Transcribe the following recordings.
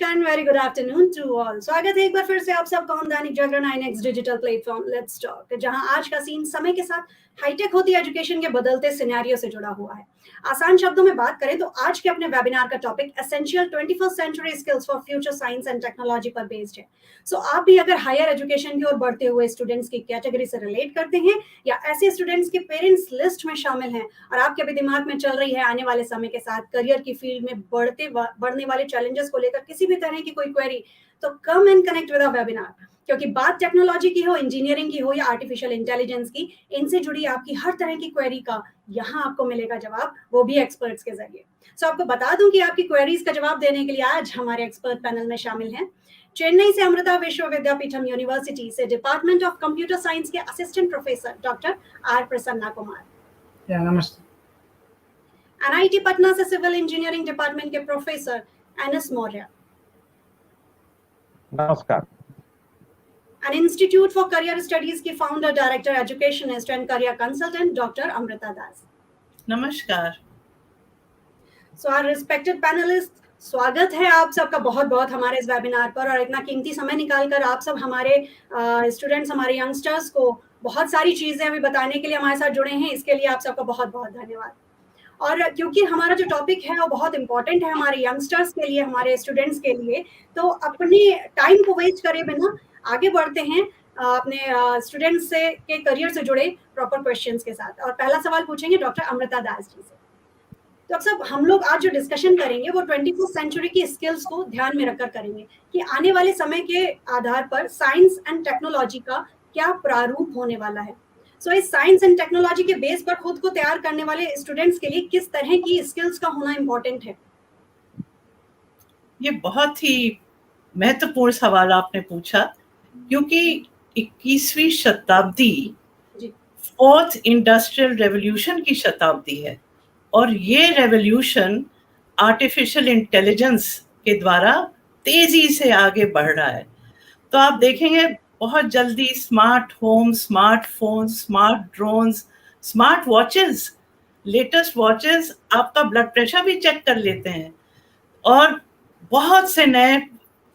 And very good afternoon to all. स्वागत है एक बार फिर से आप सबका हम Dainik Jagran 9X digital platform let's talk, जहां आज का सीन समय के साथ हाईटेक होती एजुकेशन के बदलते सिनेरियो से जुड़ा हुआ है। आसान शब्दों में बात करें तो आज के अपने वेबिनार का topic essential 21st century skills for future science and technology पर बेस्ड है। सो आप भी अगर हायर एजुकेशन की ओर बढ़ते हुए स्टूडेंट्स की कैटेगरी से रिलेट करते हैं या ऐसे स्टूडेंट्स के पेरेंट्स लिस्ट में शामिल हैं और आपके भी दिमाग में चल रही है आने वाले समय के साथ करियर की फील्ड में बढ़ने वाले चैलेंजेस को लेकर किसी भी तरह की कोई क्वेरी, तो come and connect with a webinar. क्योंकि बात टेक्नोलॉजी की हो, इंजीनियरिंग की हो या आर्टिफिशियल इंटेलिजेंस की, इनसे जुड़ी आपकी हर तरह की क्वेरी का यहाँ आपको मिलेगा जवाब, वो भी एक्सपर्ट्स के जरिए। सो आपको बता दूं कि आपकी क्वेरीज का जवाब देने के लिए आज हमारे एक्सपर्ट पैनल में शामिल हैं चेन्नई से अमृता विश्व विद्यापीठम यूनिवर्सिटी से डिपार्टमेंट ऑफ कंप्यूटर साइंस के assistant professor doctor R Prasanna Kumar. नमस्ते। एनआईटी पटना से सिविल इंजीनियरिंग डिपार्टमेंट के प्रोफेसर एनएस मौर्य। नमस्कार। An institute for career studies की founder, director, educationist and career consultant doctor Amrita Das. नमस्कार। सो आवर रिस्पेक्टेड पैनलिस्ट, स्वागत है आप सबका बहुत बहुत हमारे इस वेबिनार पर, और इतना कीमती समय निकालकर आप सब हमारे स्टूडेंट्स, हमारे यंगस्टर्स को बहुत सारी चीजें अभी बताने के लिए हमारे साथ जुड़े हैं। इसके लिए आप सबका बहुत बहुत धन्यवाद। और क्योंकि हमारा जो टॉपिक है वो बहुत इंपॉर्टेंट है हमारे यंगस्टर्स के लिए, हमारे स्टूडेंट्स के लिए, तो अपने टाइम को वेस्ट करे बिना आगे बढ़ते हैं अपने स्टूडेंट्स से के करियर से जुड़े प्रॉपर क्वेश्चंस के साथ। और पहला सवाल पूछेंगे डॉक्टर अमृता दास जी से। तो अब सब हम लोग आज जो डिस्कशन करेंगे वो 21st सेंचुरी की स्किल्स को ध्यान में रखकर करेंगे कि आने वाले समय के आधार पर साइंस एंड टेक्नोलॉजी का क्या प्रारूप होने वाला है। सो इस साइंस एंड टेक्नोलॉजी के बेस पर खुद को तैयार करने वाले स्टूडेंट्स के लिए किस तरह की स्किल्स का होना इम्पोर्टेंट है? ये बहुत ही महत्वपूर्ण सवाल आपने पूछा, क्योंकि 21वीं शताब्दी फोर्थ इंडस्ट्रियल रेवोल्यूशन की शताब्दी है और ये रेवोल्यूशन आर्टिफिशियल इंटेलिजेंस के द्वारा तेजी से आगे बढ़ रहा है। तो आप देखेंगे बहुत जल्दी smart home, smartphone, smart drones, smart watches, latest watches आपका ब्लड प्रेशर भी चेक कर लेते हैं, और बहुत से नए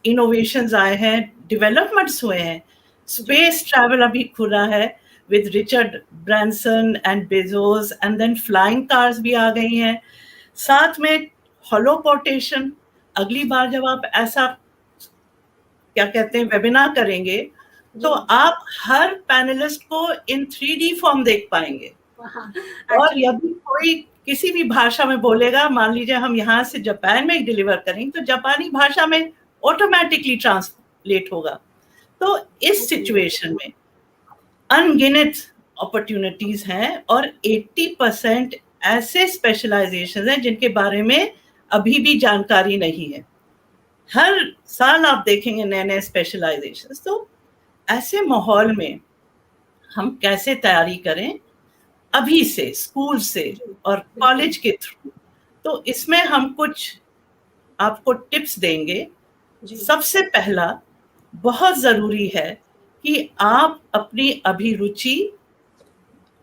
इनोवेशंस आए हैं, डेवलपमेंट्स हुए हैं। स्पेस ट्रैवल अभी खुला है with Richard Branson and Bezos, and then flying cars भी आ गई हैं, साथ में होलोपोर्टेशन। अगली बार जब आप ऐसा क्या कहते हैं वेबिनार करेंगे तो आप हर पैनलिस्ट को इन 3D फॉर्म देख पाएंगे। और यदि कोई किसी भी भाषा में बोलेगा, मान लीजिए हम यहाँ से जापान में डिलीवर करेंगे तो जापानी भाषा में ऑटोमेटिकली ट्रांसलेट होगा। तो इस सिचुएशन में अनगिनत अपॉर्चुनिटीज हैं और 80% ऐसे स्पेशलाइजेशन हैं जिनके बारे में अभी भी जानकारी नहीं है। हर साल आप देखेंगे नए नए स्पेशलाइजेशन। तो ऐसे माहौल में हम कैसे तैयारी करें अभी से, स्कूल से और कॉलेज के थ्रू? तो इसमें हम कुछ आपको टिप्स देंगे। सबसे पहला बहुत जरूरी है कि आप अपनी अभिरुचि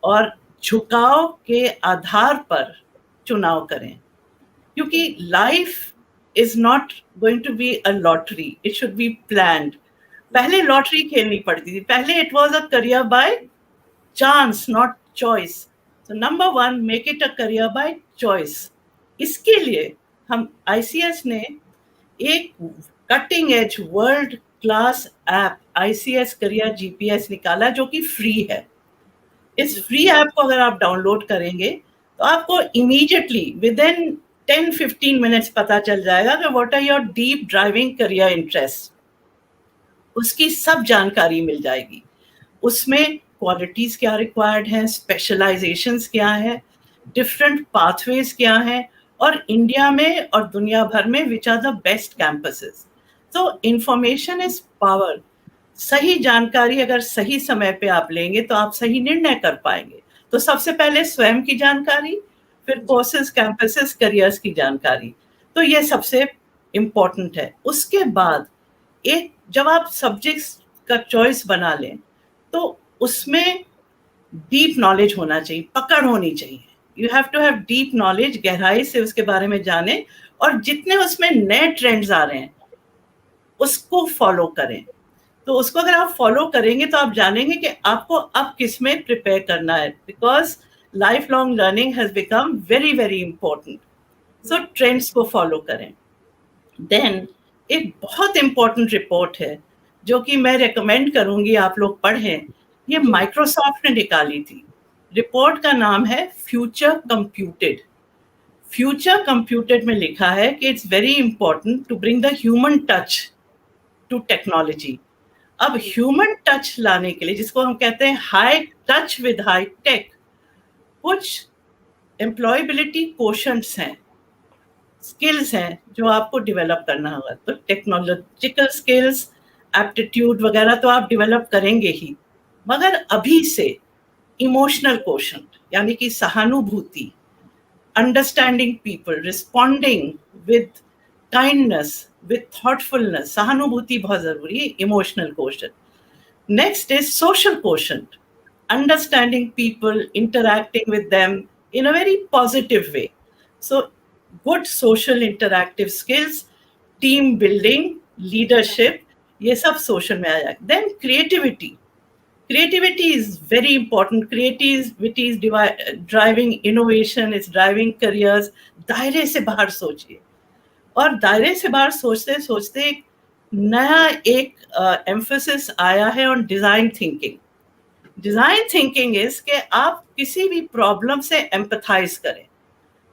और झुकाव के आधार पर चुनाव करें, क्योंकि life is not going to be a lottery, it should be planned. पहले लॉटरी खेलनी पड़ती थी, पहले it was a career by chance not choice. तो number 1, make it a career by choice. इसके लिए हम ICS ने एक cutting edge world class app ICS career GPS निकाला, जो कि फ्री है। इस फ्री ऐप को अगर आप डाउनलोड करेंगे तो आपको इमीडिएटली विद इन 10-15 मिनट्स पता चल जाएगा कि what are your deep driving career interest. उसकी सब जानकारी मिल जाएगी। उसमें क्वालिटीज क्या रिक्वायर्ड हैं, स्पेशलाइजेशंस क्या है, डिफरेंट पाथवेज क्या हैं, और इंडिया में और दुनिया भर में which are the best campuses. तो इंफॉर्मेशन इज पावर। सही जानकारी अगर सही समय पे आप लेंगे तो आप सही निर्णय कर पाएंगे। तो सबसे पहले स्वयं की जानकारी, फिर कोर्सेज, कैंपसेस, करियर्स की जानकारी। तो ये सबसे इम्पोर्टेंट है। उसके बाद एक जब आप सब्जेक्ट्स का चॉइस बना लें तो उसमें डीप नॉलेज होना चाहिए, पकड़ होनी चाहिए। You have to have deep knowledge, गहराई से उसके बारे में जाने, और जितने उसमें नए ट्रेंड्स आ रहे हैं उसको फॉलो करें। तो उसको अगर आप फॉलो करेंगे तो आप जानेंगे कि आपको अब किस में प्रिपेयर करना है, because life long learning has become very very important. So trends को फॉलो करें। देन एक बहुत इंपॉर्टेंट रिपोर्ट है जो कि मैं रेकमेंड करूंगी आप लोग पढ़ें, ये माइक्रोसॉफ्ट ने निकाली थी। रिपोर्ट का नाम है फ्यूचर कंप्यूटेड। फ्यूचर कंप्यूटेड में लिखा है कि it's very important to bring the human touch to technology. अब ह्यूमन टच लाने के लिए, जिसको हम कहते हैं high touch with high tech, कुछ एम्प्लॉयबिलिटी कोशंट्स हैं, स्किल्स हैं जो आपको डेवलप करना होगा। तो टेक्नोलॉजिकल स्किल्स, एप्टीट्यूड वगैरह तो आप डेवलप करेंगे ही, मगर अभी से इमोशनल कोशंट यानी कि सहानुभूति, understanding people, responding with kindness, with thoughtfulness, सहानुभूति बहुत जरूरी है, emotional quotient. Next is social quotient, understanding people, interacting with them in a very positive way. So good social interactive skills, team building, leadership, ये सब social में आ जाए। Then creativity, creativity is very important. Creativity is driving innovation, is driving careers. दायरे से बाहर सोचिए, और दायरे से बाहर सोचते सोचते एक नया एक एम्फोसिस आया है on design thinking. Design thinking is कि आप किसी भी प्रॉब्लम से एम्पथाइज करें।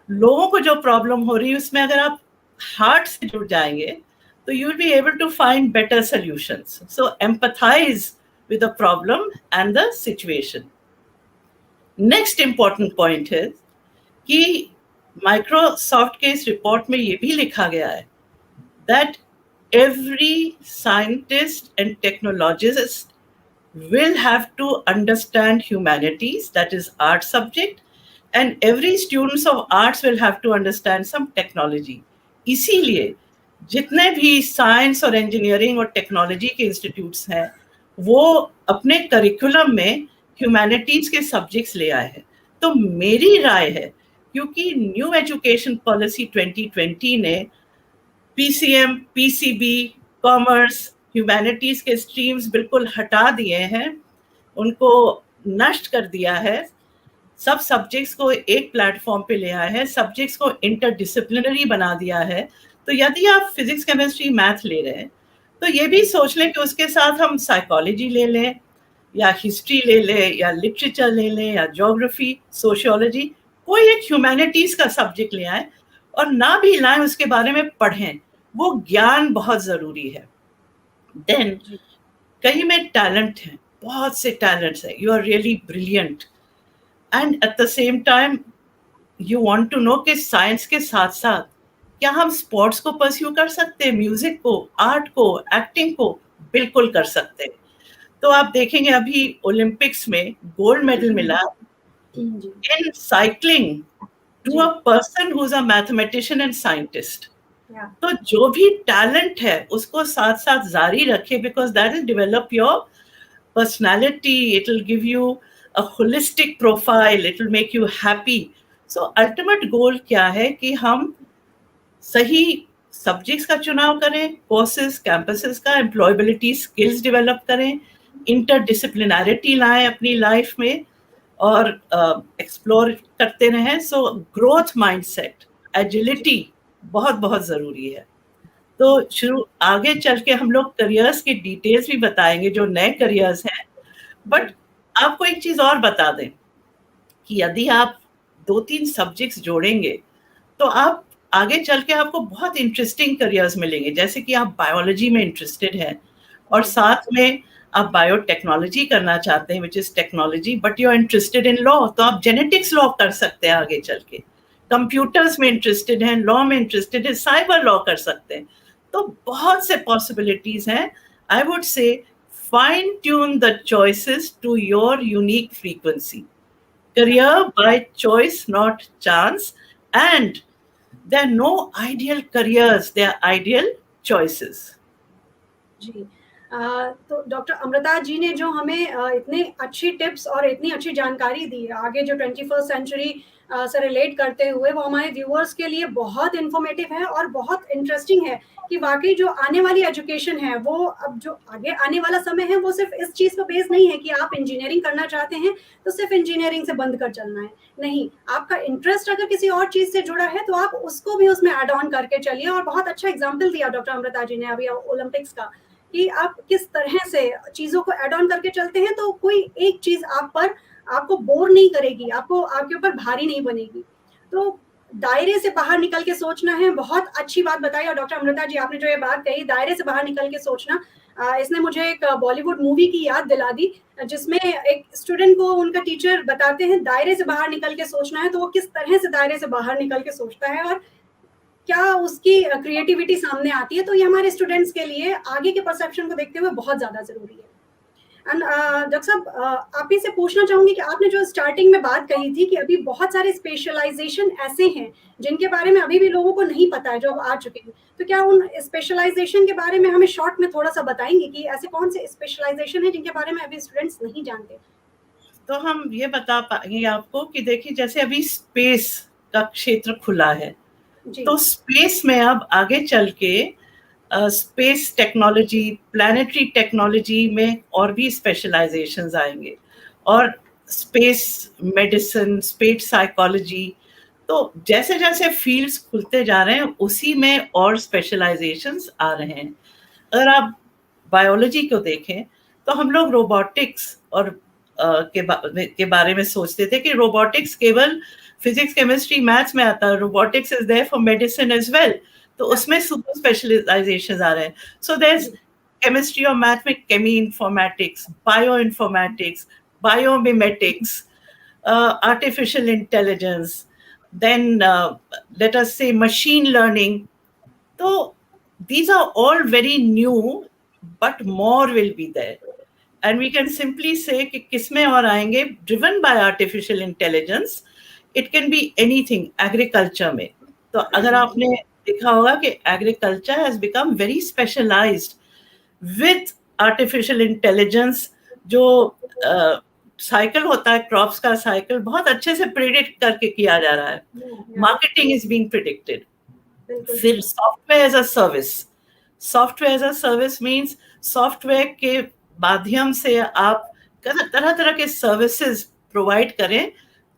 लोगों को जो प्रॉब्लम हो रही है उसमें अगर आप हार्ट से जुड़ जाएंगे तो you will be able to find better solutions. So empathize with the problem and the situation. Next important point है कि माइक्रोसॉफ्ट के इस रिपोर्ट में ये भी लिखा गया है that every scientist and technologist will have to understand humanities, that is art subject, and every students of arts will have to understand some technology. इसीलिए जितने भी साइंस और इंजीनियरिंग और टेक्नोलॉजी के इंस्टीट्यूट्स हैं वो अपने करिकुलम में ह्यूमैनिटीज के सब्जेक्ट्स ले आए हैं। तो मेरी राय है, क्योंकि न्यू एजुकेशन पॉलिसी 2020 ने पीसीएम, पीसीबी, कॉमर्स, ह्यूमैनिटीज के स्ट्रीम्स बिल्कुल हटा दिए हैं, उनको नष्ट कर दिया है, सब सब्जेक्ट्स को एक प्लेटफॉर्म पे ले आए हैं, सब्जेक्ट्स को इंटरडिसिप्लिनरी बना दिया है। तो यदि आप फिजिक्स, केमिस्ट्री, मैथ ले रहे हैं तो ये भी सोच लें कि उसके साथ हम साइकोलॉजी ले लें या हिस्ट्री ले लें या लिटरेचर ले लें या ज्योग्राफी, सोशियोलॉजी, कोई एक ह्यूमैनिटीज का सब्जेक्ट ले आए, और ना भी लाएं उसके बारे में पढ़ें, वो ज्ञान बहुत जरूरी है। देन कहीं में टैलेंट है, बहुत से टैलेंट्स है, you are really brilliant, and at the same time you want to know कि साइंस के साथ साथ क्या हम स्पोर्ट्स को परस्यू कर सकते हैं, म्यूजिक को, आर्ट को, एक्टिंग को, बिल्कुल कर सकते हैं। तो आप देखेंगे अभी ओलंपिक्स में गोल्ड मेडल मिला in cycling to a person who is a mathematician and scientist. तो जो भी टैलेंट है उसको साथ साथ जारी रखे, because that will develop your personality, it will give you a holistic profile, it will make you happy. So ultimate goal क्या है कि हम सही सब्जेक्ट्स का चुनाव करें, कोर्सेज, कैंपसेस का, एम्प्लॉयबिलिटी स्किल्स डेवलप करें, इंटरडिसिप्लिनैरिटी लाएं अपनी लाइफ में और एक्सप्लोर करते रहें। सो ग्रोथ माइंडसेट, एजिलिटी बहुत बहुत जरूरी है। तो शुरू आगे चल के हम लोग करियर्स की डिटेल्स भी बताएंगे, जो नए करियर्स हैं। बट आपको एक चीज और बता दें कि यदि आप 2-3 सब्जेक्ट्स जोड़ेंगे तो आप आगे चल के आपको बहुत इंटरेस्टिंग करियर्स मिलेंगे। जैसे कि आप बायोलॉजी में इंटरेस्टेड हैं और साथ में आप बायोटेक्नोलॉजी करना चाहते हैं, which is technology, but you are interested in law, तो आप जेनेटिक्स लॉ कर सकते हैं आगे चल के। कंप्यूटर्स में इंटरेस्टेड हैं, लॉ में इंटरेस्टेड है, साइबर लॉ कर सकते हैं। तो बहुत से पॉसिबिलिटीज हैं। I would say fine tune the choices to your unique frequency. Career by choice, not chance, and there are no ideal careers, they are ideal choices. जी, तो डॉक्टर अमृता जी ने जो हमें इतने अच्छी टिप्स और इतनी अच्छी जानकारी दी, आगे जो 21st सेंचुरी से रिलेट करते हुए वो हमारे व्यूअर्स के लिए बहुत इन्फॉर्मेटिव है और बहुत इंटरेस्टिंग है कि वाकई जो आने वाली एजुकेशन है वो अब जो आगे आने वाला समय है वो सिर्फ इस चीज़ पर बेस नहीं है कि आप इंजीनियरिंग करना चाहते हैं तो सिर्फ इंजीनियरिंग से बंद कर चलना है, नहीं, आपका इंटरेस्ट अगर किसी और चीज़ से जुड़ा है तो आप उसको भी उसमें ऐड ऑन करके चलिए। और बहुत अच्छा एग्जाम्पल दिया डॉक्टर अमृता जी ने अभी ओलंपिक्स का कि आप किस तरह से चीज़ों को ऐड ऑन करके चलते हैं तो कोई एक चीज़ आपको बोर नहीं करेगी, आपको आपके ऊपर भारी नहीं बनेगी। तो दायरे से बाहर निकल के सोचना है, बहुत अच्छी बात बताई। और डॉक्टर अमृता जी आपने जो ये बात कही दायरे से बाहर निकल के सोचना, इसने मुझे एक बॉलीवुड मूवी की याद दिला दी जिसमें एक स्टूडेंट को उनका टीचर बताते हैं दायरे से बाहर निकल के सोचना है, तो वो किस तरह से दायरे से बाहर निकल के सोचता है और क्या उसकी क्रिएटिविटी सामने आती है। तो ये हमारे स्टूडेंट्स के लिए आगे के परसेप्शन को देखते हुए बहुत ज़्यादा ज़रूरी है। एंड डॉक्टर साहब आप ही से पूछना चाहूंगी कि आपने जो स्टार्टिंग में बात कही थी कि अभी बहुत सारे स्पेशलाइजेशन ऐसे हैं जिनके बारे में अभी भी लोगों को नहीं पता है जो अब आ चुके हैं, तो क्या उन स्पेशलाइजेशन के बारे में हमें शॉर्ट में थोड़ा सा बताएंगे कि ऐसे कौन से स्पेशलाइजेशन है जिनके बारे में अभी स्टूडेंट्स नहीं जानते? तो हम ये बता पाएंगे आपको कि देखिए जैसे अभी स्पेस का क्षेत्र खुला है, तो स्पेस में अब आगे चल के स्पेस टेक्नोलॉजी, प्लैनेटरी टेक्नोलॉजी में और भी स्पेशलाइजेशंस आएंगे, और स्पेस मेडिसिन, स्पेस साइकोलॉजी, तो जैसे जैसे फील्ड्स खुलते जा रहे हैं उसी में और स्पेशलाइजेशंस आ रहे हैं। अगर आप बायोलॉजी को देखें तो हम लोग रोबोटिक्स और के बारे में सोचते थे कि रोबोटिक्स केवल फिजिक्स, केमिस्ट्री, मैथ्स में आता है, robotics is there for medicine as well, तो उसमें सुपर स्पेशलाइजेशन आ रहे हैं। सो देयर इज केमिस्ट्री और मैथ में cheminformatics, bioinformatics, biomimetics, artificial intelligence, then let us say machine learning. So these are all very new, but more will be there, and we can simply say कि किसमें और आएंगे, driven by artificial intelligence. It can be anything, agriculture में। तो अगर आपने देखा होगा कि agriculture has become very specialized with artificial intelligence, जो साइकिल होता है, क्रॉप्स का साइकिल बहुत अच्छे से प्रिडिक्ट करके किया जा रहा है। Marketing is being predicted. फिर software as a service, software as a service means software के माध्यम से आप तरह तरह के सर्विसेज प्रोवाइड करें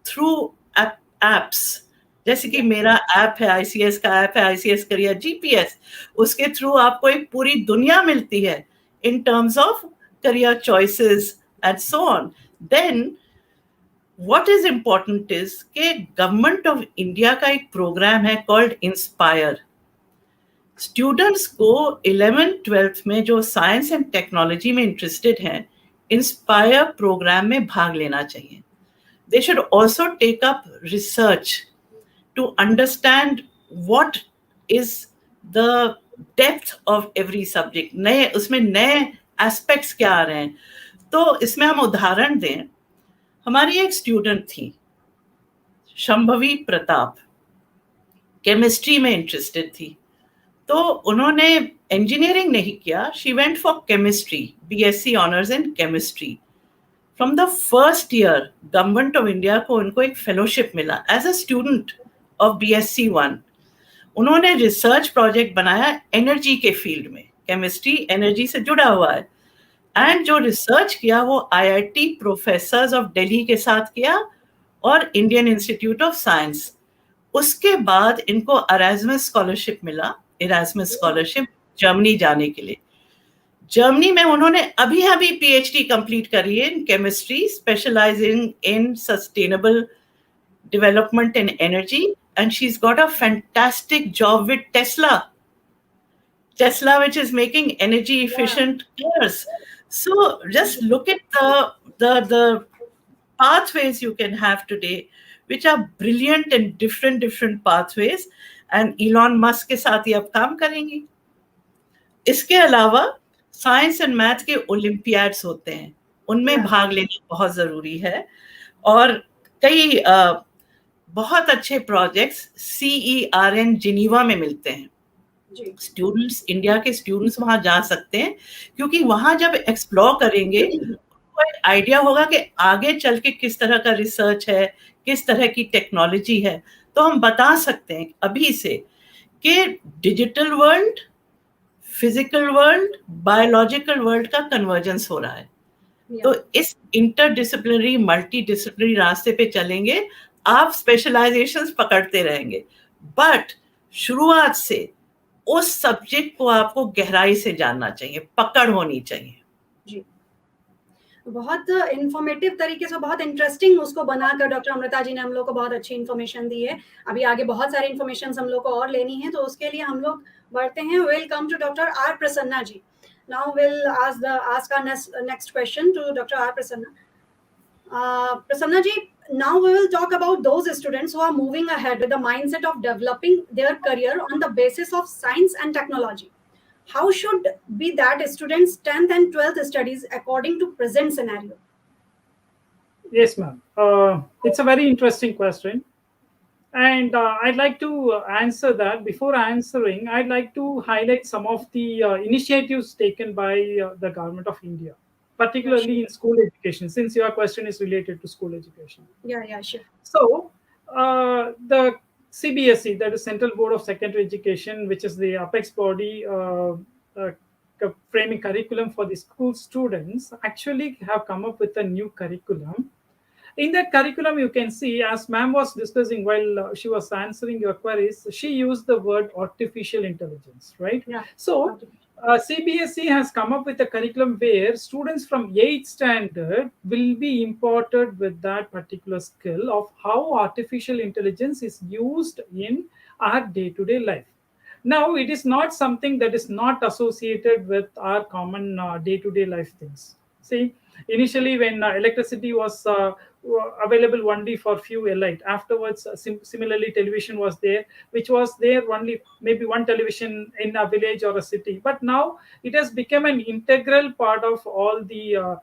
थ्रू एप्स, जैसे कि मेरा ऐप है, आईसीएस का ऐप है, आईसीएस करियर जीपीएस, उसके थ्रू आपको एक पूरी दुनिया मिलती है in terms of career choices and so on. Then what is important is कि गवर्नमेंट ऑफ इंडिया का एक प्रोग्राम है कॉल्ड इंस्पायर। स्टूडेंट्स को 11th-12th में जो साइंस एंड टेक्नोलॉजी में इंटरेस्टेड हैं, इंस्पायर प्रोग्राम में भाग लेना चाहिए। They should also take up research to understand what is the depth of every subject, नए उसमें नए एस्पेक्ट्स क्या आ रहे हैं। तो इसमें हम उदाहरण दें, हमारी एक स्टूडेंट थी शंभवी प्रताप, केमिस्ट्री में इंटरेस्टेड थी, तो उन्होंने इंजीनियरिंग नहीं किया, she went for chemistry, BSc honours in chemistry. From the first year government of India को उनको एक फेलोशिप मिला as a student of BSc 1। उन्होंने रिसर्च प्रोजेक्ट बनाया एनर्जी के फील्ड में, केमिस्ट्री एनर्जी से जुड़ा हुआ है, एंड जो रिसर्च किया वो आईआईटी प्रोफेसर्स ऑफ दिल्ली के साथ किया और इंडियन इंस्टीट्यूट ऑफ साइंस। उसके बाद इनको एरास्मस स्कॉलरशिप मिला, एरास्मस स्कॉलरशिप जर्मनी जाने के लिए। जर्मनी में उन्होंने अभी अभी पीएचडी कंप्लीट करी है in chemistry, specialising in sustainable development in energy, and she is got a fantastic job with Tesla, which is making energy efficient cars. So just look at the pathways you can have today, which are brilliant and different pathways, and Elon Musk के साथ ही अब काम करेंगी। इसके अलावा science and math के Olympiads होते हैं, उनमें भाग लेना बहुत जरूरी है, और कई बहुत अच्छे प्रोजेक्ट्स CERN जिनीवा में मिलते हैं। स्टूडेंट्स, इंडिया के स्टूडेंट्स वहां जा सकते हैं, क्योंकि वहां जब एक्सप्लोर करेंगे उनको एक आइडिया होगा कि आगे चल के किस तरह का रिसर्च है, किस तरह की टेक्नोलॉजी है, तो हम बता सकते हैं अभी से कि digital world, physical world, biological world का कन्वर्जेंस हो रहा है। तो इस इंटरडिसिप्लिनरी मल्टी डिसिप्लिनरी रास्ते पे चलेंगे, आप स्पेशलाइजेशंस पकड़ते रहेंगे, बट शुरुआत से उस सब्जेक्ट को आपको गहराई से जानना चाहिए, पकड़ होनी चाहिए। जी, बहुत इन्फॉर्मेटिव तरीके से, बहुत इंटरेस्टिंग उसको बनाकर डॉक्टर अमृता जी ने हम लोग को बहुत अच्छी इन्फॉर्मेशन दी है। अभी आगे बहुत सारी इन्फॉर्मेशन हम लोग को और लेनी है, तो उसके लिए हम लोग बढ़ते हैं। Will come to doctor R Prasanna ji. Now will ask our next question to doctor R Prasanna. Prasanna ji, now we will talk about those students who are moving ahead with the mindset of developing their career on the basis of science and technology. How should be that students' 10th and 12th studies according to present scenario? Yes, ma'am. It's a very interesting question. And I'd like to answer that. Before answering, I'd like to highlight some of the initiatives taken by the government of India, particularly in school education, since your question is related to school education. Yeah, sure. So, the CBSE, that is Central Board of Secondary Education, which is the apex body framing curriculum for the school students, actually have come up with a new curriculum. In that curriculum, you can see, as ma'am was discussing while she was answering your queries, she used the word artificial intelligence, right? Yeah. So, CBSE has come up with a curriculum where students from 8th standard will be imparted with that particular skill of how artificial intelligence is used in our day-to-day life. Now, it is not something that is not associated with our common day-to-day life things. See, initially when electricity was available only for few elite, afterwards similarly television was there, which was there only maybe one television in a village or a city, but now it has become an integral part of all the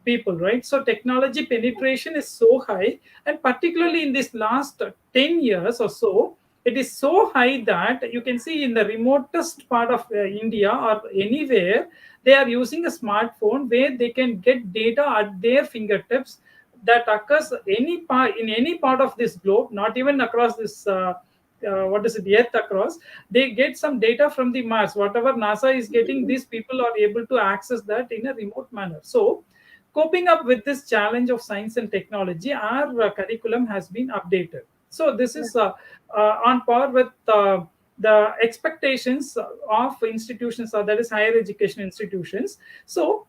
people, right? So technology penetration is so high, and particularly in this last 10 years or so, it is so high that you can see in the remotest part of India or anywhere, they are using a smartphone where they can get data at their fingertips that occurs any part in any part of this globe, not even across this what is it, Earth across. They get some data from the Mars. Whatever NASA is getting, these people are able to access that in a remote manner. So, coping up with this challenge of science and technology, our curriculum has been updated. So, this is on par with the expectations of institutions, that is higher education institutions. So,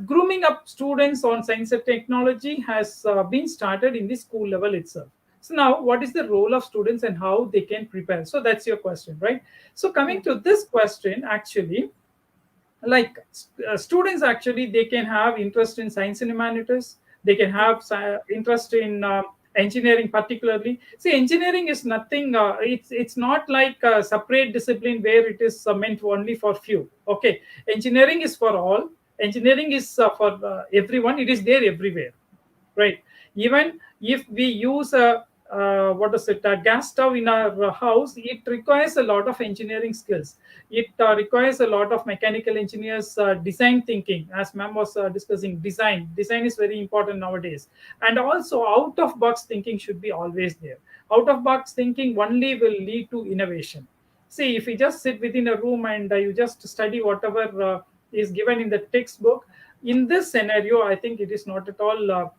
grooming up students on science and technology has been started in the school level itself. So now, what is the role of students and how they can prepare? So that's your question, right? So coming to this question, actually, like students, actually, they can have interest in science and humanities. They can have interest in engineering, particularly. See, engineering is nothing. It's not like a separate discipline where it is meant only for few. Okay, engineering is for all. Engineering is for everyone. It is there everywhere, right? Even if we use a a gas stove in our house, it requires a lot of engineering skills. It requires a lot of mechanical engineers design thinking, as ma'am was discussing. Design is very important nowadays, and also out of box thinking should be always there. Out of box thinking only will lead to innovation. See, if you just sit within a room and you just study whatever is given in the textbook, in this scenario, I think it is not at all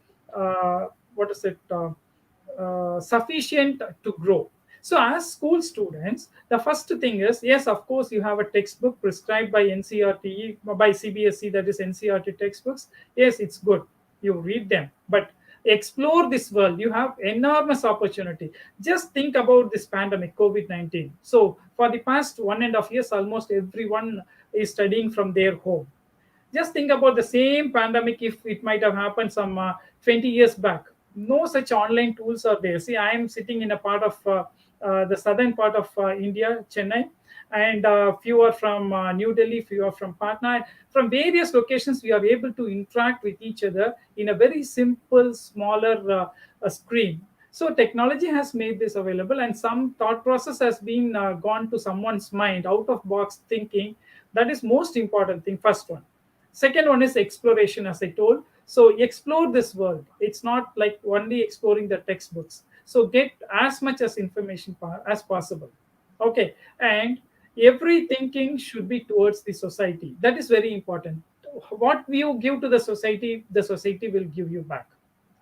sufficient to grow. So, as school students, the first thing is, yes, of course, you have a textbook prescribed by NCRT, by CBSE, that is NCRT textbooks. Yes, it's good. You read them, but explore this world. You have enormous opportunity. Just think about this pandemic, COVID-19. So, for the past 1.5 years, almost everyone is studying from their home. Just think about the same pandemic if it might have happened some 20 years back. No such online tools are there. See, I am sitting in a part of the southern part of India, Chennai, and few are from New Delhi, few are from Patna. From various locations, we are able to interact with each other in a very simple, smaller screen. So technology has made this available, and some thought process has been gone to someone's mind, out of box thinking. That is most important thing. First one. Second one is exploration, as I told. So explore this world. It's not like only exploring the textbooks. So get as much as information as possible. Okay, and every thinking should be towards the society. That is very important. What you give to the society will give you back.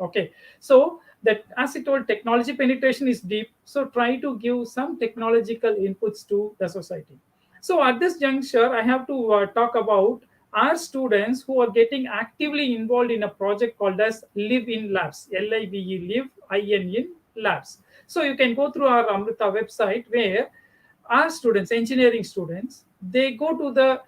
Okay, so that, as I told, technology penetration is deep, so try to give some technological inputs to the society. So at this juncture, I have to talk about our students who are getting actively involved in a project called as Live in Labs, LIVE, Live in Labs. So you can go through our Amrita website, where our students, engineering students, they go to the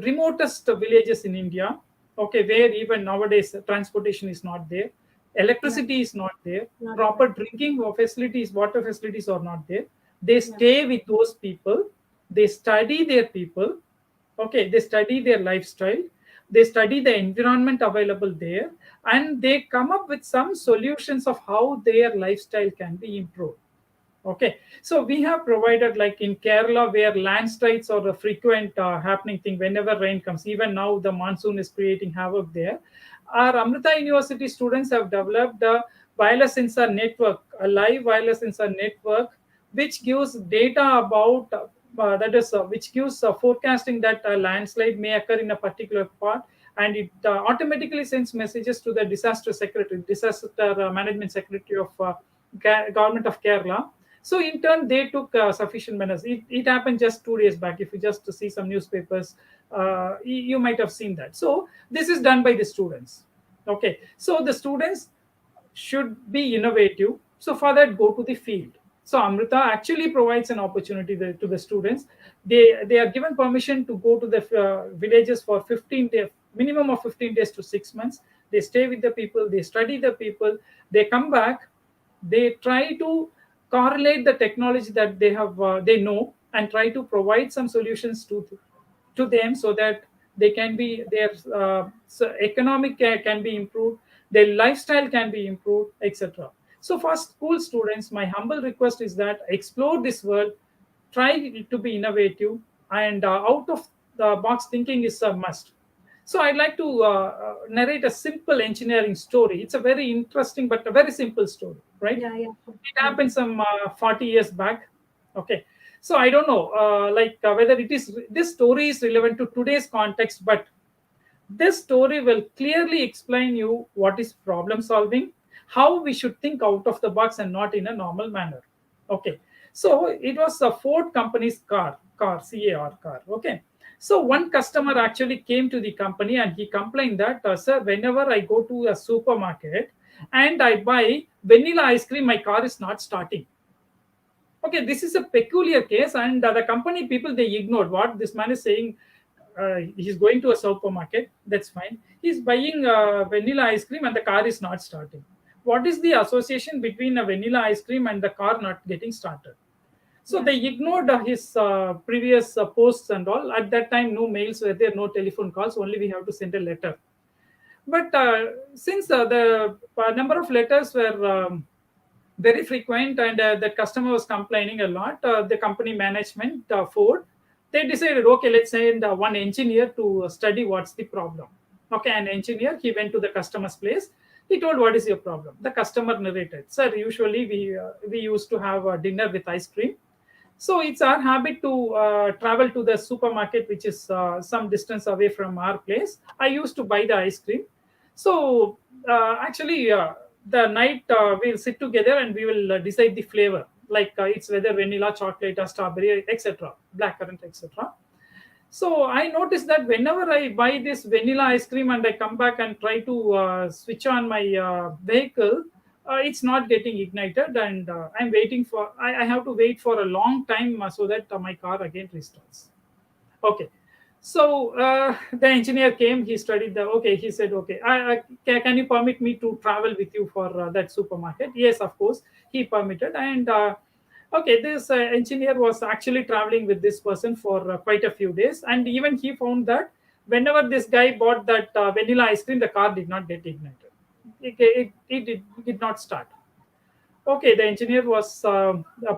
remotest villages in India, okay, where even nowadays transportation is not there, Yeah, electricity is not there, not proper there. drinking facilities, water facilities are not there. They stay with those people, they study their people, okay, they study their lifestyle, they study the environment available there, and they come up with some solutions of how their lifestyle can be improved. Okay, so we have provided, like in Kerala, where landslides are a frequent happening thing whenever rain comes. Even now, the monsoon is creating havoc there. Our Amrita University students have developed a wireless sensor network, a live wireless sensor network, which gives data about that is which gives forecasting that a landslide may occur in a particular part, and it automatically sends messages to the disaster management secretary of government of Kerala. So in turn, they took sufficient measures. It happened just 2 days back. If you just see some newspapers, you might have seen that. So this is done by the students. Okay, so the students should be innovative. So for that, go to the field. So Amrita actually provides an opportunity to the students. They are given permission to go to the villages for 15 days, minimum of 15 days to 6 months. They stay with the people, they study the people, they come back, they try to correlate the technology that they know, and try to provide some solutions to them, so that they can be their economic can be improved, their lifestyle can be improved, etc. So for school students, my humble request is that explore this world, try to be innovative, and out of the box thinking is a must. So I'd like to narrate a simple engineering story. It's a very interesting but a very simple story, right? Yeah, yeah. It happened some 40 years back. Okay. So I don't know, whether this story is relevant to today's context, but this story will clearly explain you what is problem solving, how we should think out of the box and not in a normal manner. Okay. So it was a Ford company's car, car. Okay. So one customer actually came to the company and he complained that, sir, whenever I go to a supermarket and I buy vanilla ice cream, my car is not starting. Okay, this is a peculiar case, and the company people, they ignored what this man is saying. He's going to a supermarket, that's fine. He's buying vanilla ice cream and the car is not starting. What is the association between a vanilla ice cream and the car not getting started? So Yeah. they ignored his previous posts and all. At that time, no mails were there, no telephone calls, only we have to send a letter. But since the number of letters were very frequent, and the customer was complaining a lot, the company management, Ford, they decided, okay, let's send one engineer to study what's the problem. Okay, an engineer, he went to the customer's place. He told, what is your problem? The customer narrated, sir, usually we used to have a dinner with ice cream. So it's our habit to travel to the supermarket, which is some distance away from our place. I used to buy the ice cream. So actually, the night we'll sit together and we will decide the flavor, like it's whether vanilla, chocolate, or strawberry, etc., blackcurrant, etc. So I noticed that whenever I buy this vanilla ice cream and I come back and try to switch on my vehicle, it's not getting ignited, and I'm waiting for. I have to wait for a long time so that my car again restarts. Okay. So the engineer came. He studied the. Okay, he said, okay, can you permit me to travel with you for that supermarket? Yes, of course. He permitted, and okay, this engineer was actually traveling with this person for quite a few days, and even he found that whenever this guy bought that vanilla ice cream, the car did not get ignited. It did not start. Okay, the engineer was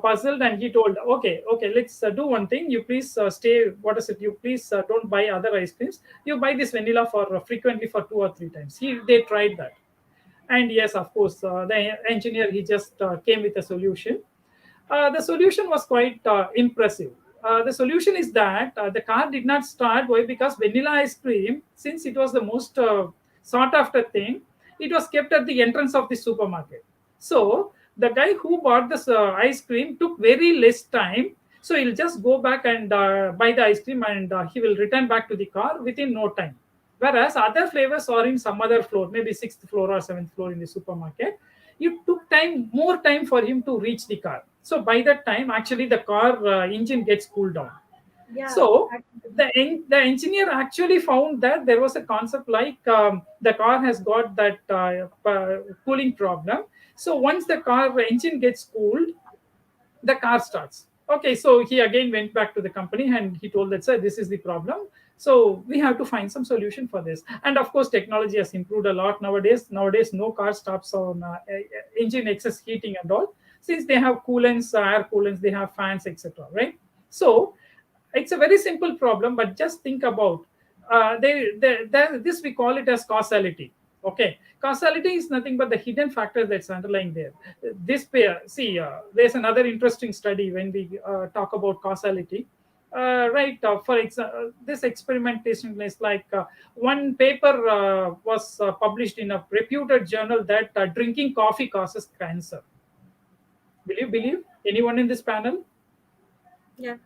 puzzled, and he told, okay, let's do one thing. You please stay. What is it? You please don't buy other ice creams. You buy this vanilla for frequently for 2 or 3 times. They tried that, and yes, of course, the engineer, he just came with a solution. The solution was quite impressive. The solution is that the car did not start. Why? Because vanilla ice cream, since it was the most sought after thing, it was kept at the entrance of the supermarket. So the guy who bought this ice cream took very less time. So he'll just go back and buy the ice cream, and he will return back to the car within no time. Whereas other flavors are in some other floor, maybe sixth floor or seventh floor in the supermarket. It took more time for him to reach the car. So by that time, actually, the car engine gets cooled down. Yeah. So the engineer actually found that there was a concept like the car has got that cooling problem. So once the car engine gets cooled, the car starts. Okay, so he again went back to the company and he told that, sir, this is the problem. So we have to find some solution for this. And of course, technology has improved a lot nowadays. Nowadays, no car stops on engine excess heating and all, since they have coolants, air coolants, they have fans, etc. Right? So it's a very simple problem, but just think about this. We call it as causality. Okay, causality is nothing but the hidden factor that's underlying there. This pair, see, there's another interesting study when we talk about causality. Right, for example, this experimentation is like one paper was published in a reputed journal that drinking coffee causes cancer. Will you believe? Anyone in this panel? Yeah.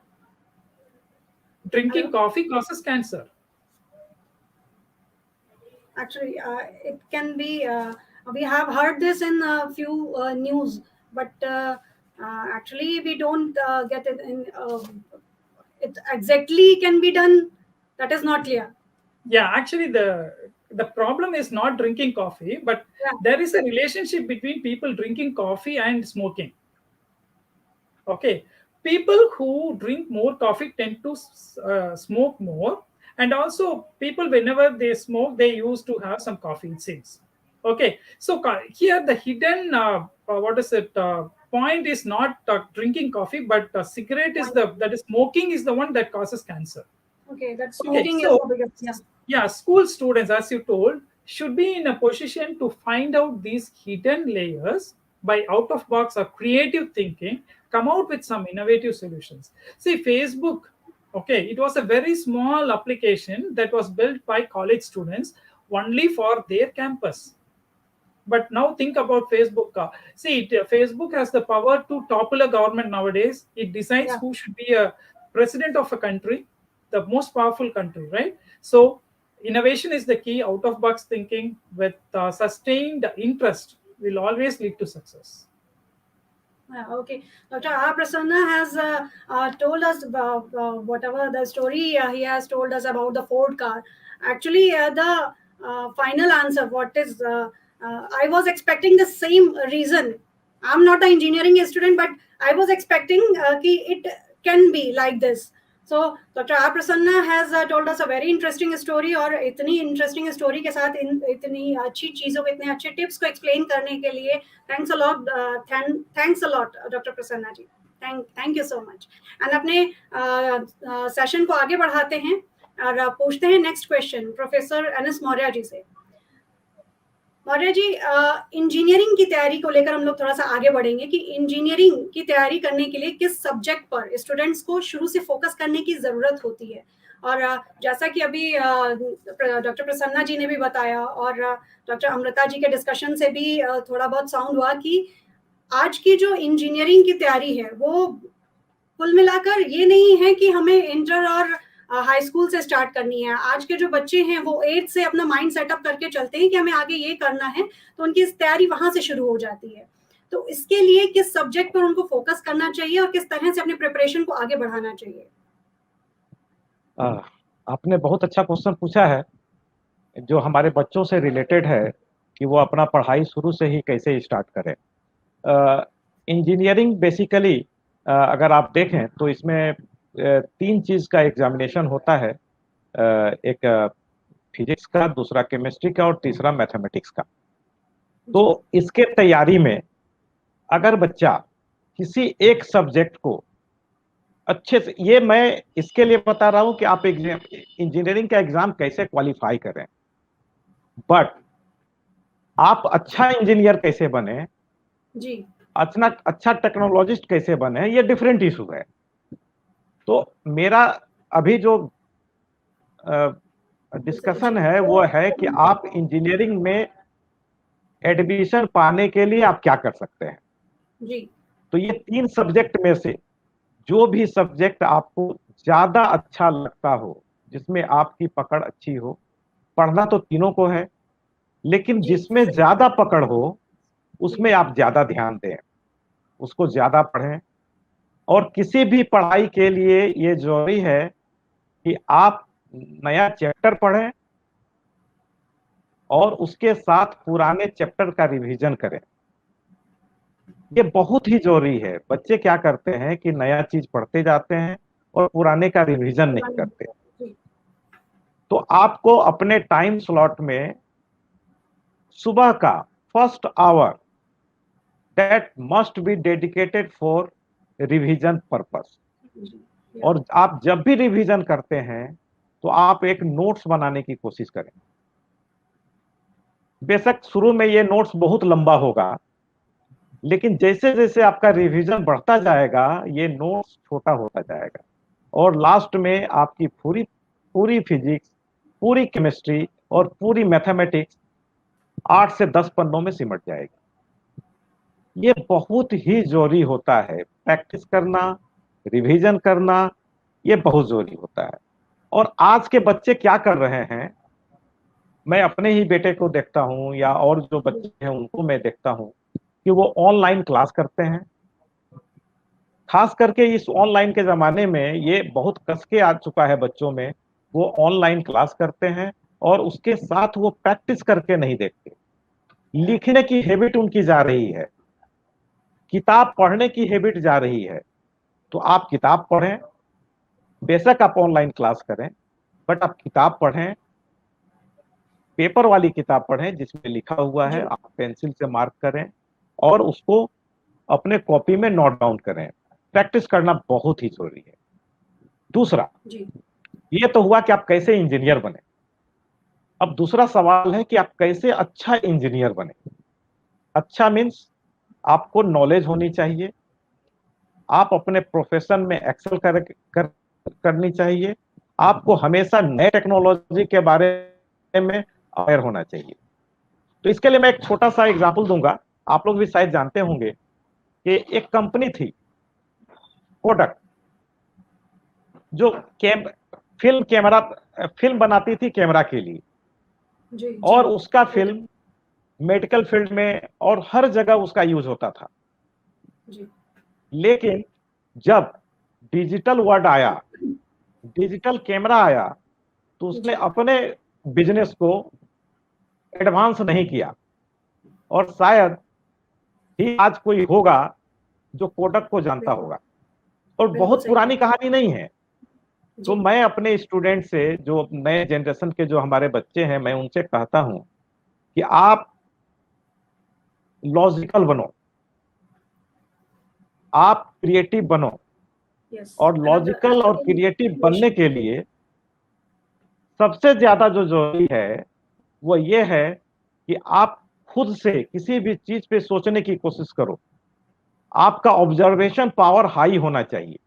Drinking coffee causes cancer. Actually, it can be. We have heard this in a few news, but actually, we don't get it in. It exactly can be done. That is not clear. Yeah, actually, the problem is not drinking coffee, but there is a relationship between people drinking coffee and smoking. Okay, people who drink more coffee tend to smoke more, and also people, whenever they smoke, they used to have some coffee, it seems. Okay, so here the hidden what is it point is not drinking coffee, but cigarette is that is smoking is the one that causes cancer. Okay, that Okay, smoking is so the biggest. yeah, school students, as you told, should be in a position to find out these hidden layers by out of box or creative thinking, come out with some innovative solutions. See, Facebook, okay, it was a very small application that was built by college students only for their campus. But now think about Facebook. Facebook has the power to topple a government nowadays. It decides Yeah. who should be a president of a country, the most powerful country, right? So innovation is the key. Out of box thinking with sustained interest will always lead to success. Okay, Dr. R. Prasanna has told us about whatever the story he has told us about the Ford car. Actually, the final answer, I was expecting the same reason. I'm not an engineering student, but I was expecting कि it can be like this. So Dr. R. Prasanna has told us a very interesting story, और इतनी interesting story के साथ इतनी अच्छी चीजों को, इतने अच्छे tips को explain करने के लिए thanks a lot, Dr. Prasanna ji. Thank you so much. And अपने session को आगे बढ़ाते हैं और पूछते हैं next question Professor Anas Maurya जी से. मौर्य जी, इंजीनियरिंग की तैयारी को लेकर हम लोग थोड़ा सा आगे बढ़ेंगे कि इंजीनियरिंग की तैयारी करने के लिए किस सब्जेक्ट पर स्टूडेंट्स को शुरू से फोकस करने की ज़रूरत होती है. और जैसा कि अभी डॉक्टर प्रसन्ना जी ने भी बताया और डॉक्टर अमृता जी के डिस्कशन से भी थोड़ा बहुत साउंड हुआ कि आज की जो इंजीनियरिंग की तैयारी है वो कुल मिलाकर ये नहीं है कि हमें इंटर और हाई स्कूल से स्टार्ट करनी है. आज के जो बच्चे हैं वो 8 से अपना माइंड सेटअप करके चलते हैं कि हमें आगे ये करना है, तो उनकी तैयारी वहां से शुरू हो जाती है. तो इसके लिए किस सब्जेक्ट पर उनको फोकस करना चाहिए और किस तरह से अपने प्रिपरेशन को आगे बढ़ाना चाहिए? आपने बहुत अच्छा क्वेश्चन पूछा है जो हमारे बच्चों से रिलेटेड है कि वो अपना पढ़ाई शुरू से ही कैसे स्टार्ट करें. इंजीनियरिंग बेसिकली अगर आप देखें तो इसमें 3 चीज का एग्जामिनेशन होता है. एक फिजिक्स का, दूसरा केमिस्ट्री का और तीसरा मैथमेटिक्स का. तो इसके तैयारी में अगर बच्चा किसी एक सब्जेक्ट को अच्छे से, ये मैं इसके लिए बता रहा हूं कि आप इंजीनियरिंग का एग्जाम कैसे क्वालिफाई करें, बट आप अच्छा इंजीनियर कैसे बने, जी अच्छा टेक्नोलॉजिस्ट कैसे बने, ये डिफरेंट इशू है। तो मेरा अभी जो डिस्कशन है वो है कि आप इंजीनियरिंग में एडमिशन पाने के लिए आप क्या कर सकते हैं। जी तो ये 3 सब्जेक्ट में से जो भी सब्जेक्ट आपको ज्यादा अच्छा लगता हो, जिसमें आपकी पकड़ अच्छी हो, पढ़ना तो तीनों को है, लेकिन जी जिसमें ज्यादा पकड़ हो उसमें आप ज्यादा ध्यान दें, उसको ज्यादा पढ़ें। और किसी भी पढ़ाई के लिए ये जरूरी है कि आप नया चैप्टर पढ़ें और उसके साथ पुराने चैप्टर का रिवीजन करें। ये बहुत ही जरूरी है। बच्चे क्या करते हैं कि नया चीज पढ़ते जाते हैं और पुराने का रिवीजन नहीं करते। जी तो आपको अपने टाइम स्लॉट में सुबह का first hour that must be dedicated for revision purpose. जी और आप जब भी रिवीजन करते हैं तो आप एक नोट्स बनाने की कोशिश करें। बेशक शुरू में ये नोट्स बहुत लंबा होगा, लेकिन जैसे जैसे आपका रिवीजन बढ़ता जाएगा ये नोट्स छोटा होता जाएगा और लास्ट में आपकी पूरी पूरी फिजिक्स, पूरी केमिस्ट्री और पूरी मैथमेटिक्स 8 से 10 पन्नों में सिमट जाएगी। ये बहुत ही जरूरी होता है, प्रैक्टिस करना, रिवीजन करना, ये बहुत जरूरी होता है। और आज के बच्चे क्या कर रहे हैं, मैं अपने ही बेटे को देखता हूं या और जो बच्चे हैं उनको मैं देखता हूं कि वो ऑनलाइन क्लास करते हैं। खास करके इस ऑनलाइन के जमाने में ये बहुत कस के आ चुका है बच्चों में। वो ऑनलाइन क्लास करते हैं और उसके साथ वो प्रैक्टिस करके नहीं देखते। लिखने की हैबिट उनकी जा रही है, किताब पढ़ने की हैबिट जा रही है। तो आप किताब पढ़ें, बेशक आप ऑनलाइन क्लास करें, बट आप किताब पढ़ें, पेपर वाली किताब पढ़ें जिसमें लिखा हुआ है, आप पेंसिल से मार्क करें और उसको अपने कॉपी में नोट डाउन करें। प्रैक्टिस करना बहुत ही जरूरी है। दूसरा, जी ये तो हुआ कि आप कैसे इंजीनियर बने। अब दूसरा सवाल है कि आप कैसे अच्छा इंजीनियर बने। अच्छा मीन्स आपको नॉलेज होनी चाहिए, आप अपने प्रोफेशन में एक्सेल करनी चाहिए, आपको हमेशा नए टेक्नोलॉजी के बारे में अवेयर होना चाहिए। तो इसके लिए मैं एक छोटा सा एग्जांपल दूंगा। आप लोग भी शायद जानते होंगे कि एक कंपनी थी कोडक, जो फिल्म बनाती थी कैमरा के लिए, जी और उसका फिल्म मेडिकल फील्ड में और हर जगह उसका यूज होता था। जी लेकिन जब डिजिटल वर्ल्ड आया, डिजिटल कैमरा आया, तो उसने अपने बिजनेस को एडवांस नहीं किया और शायद ही आज कोई होगा जो कोडक को जानता होगा। और बहुत पुरानी कहानी नहीं है। तो मैं अपने स्टूडेंट से, जो नए जनरेशन के जो हमारे बच्चे हैं, मैं उनसे कहता हूं कि आप लॉजिकल बनो, आप क्रिएटिव बनो। और लॉजिकल और क्रिएटिव बनने के लिए सबसे ज्यादा जो जरूरी है वो ये है कि आप खुद से किसी भी चीज पे सोचने की कोशिश करो। आपका ऑब्जर्वेशन पावर हाई होना चाहिए।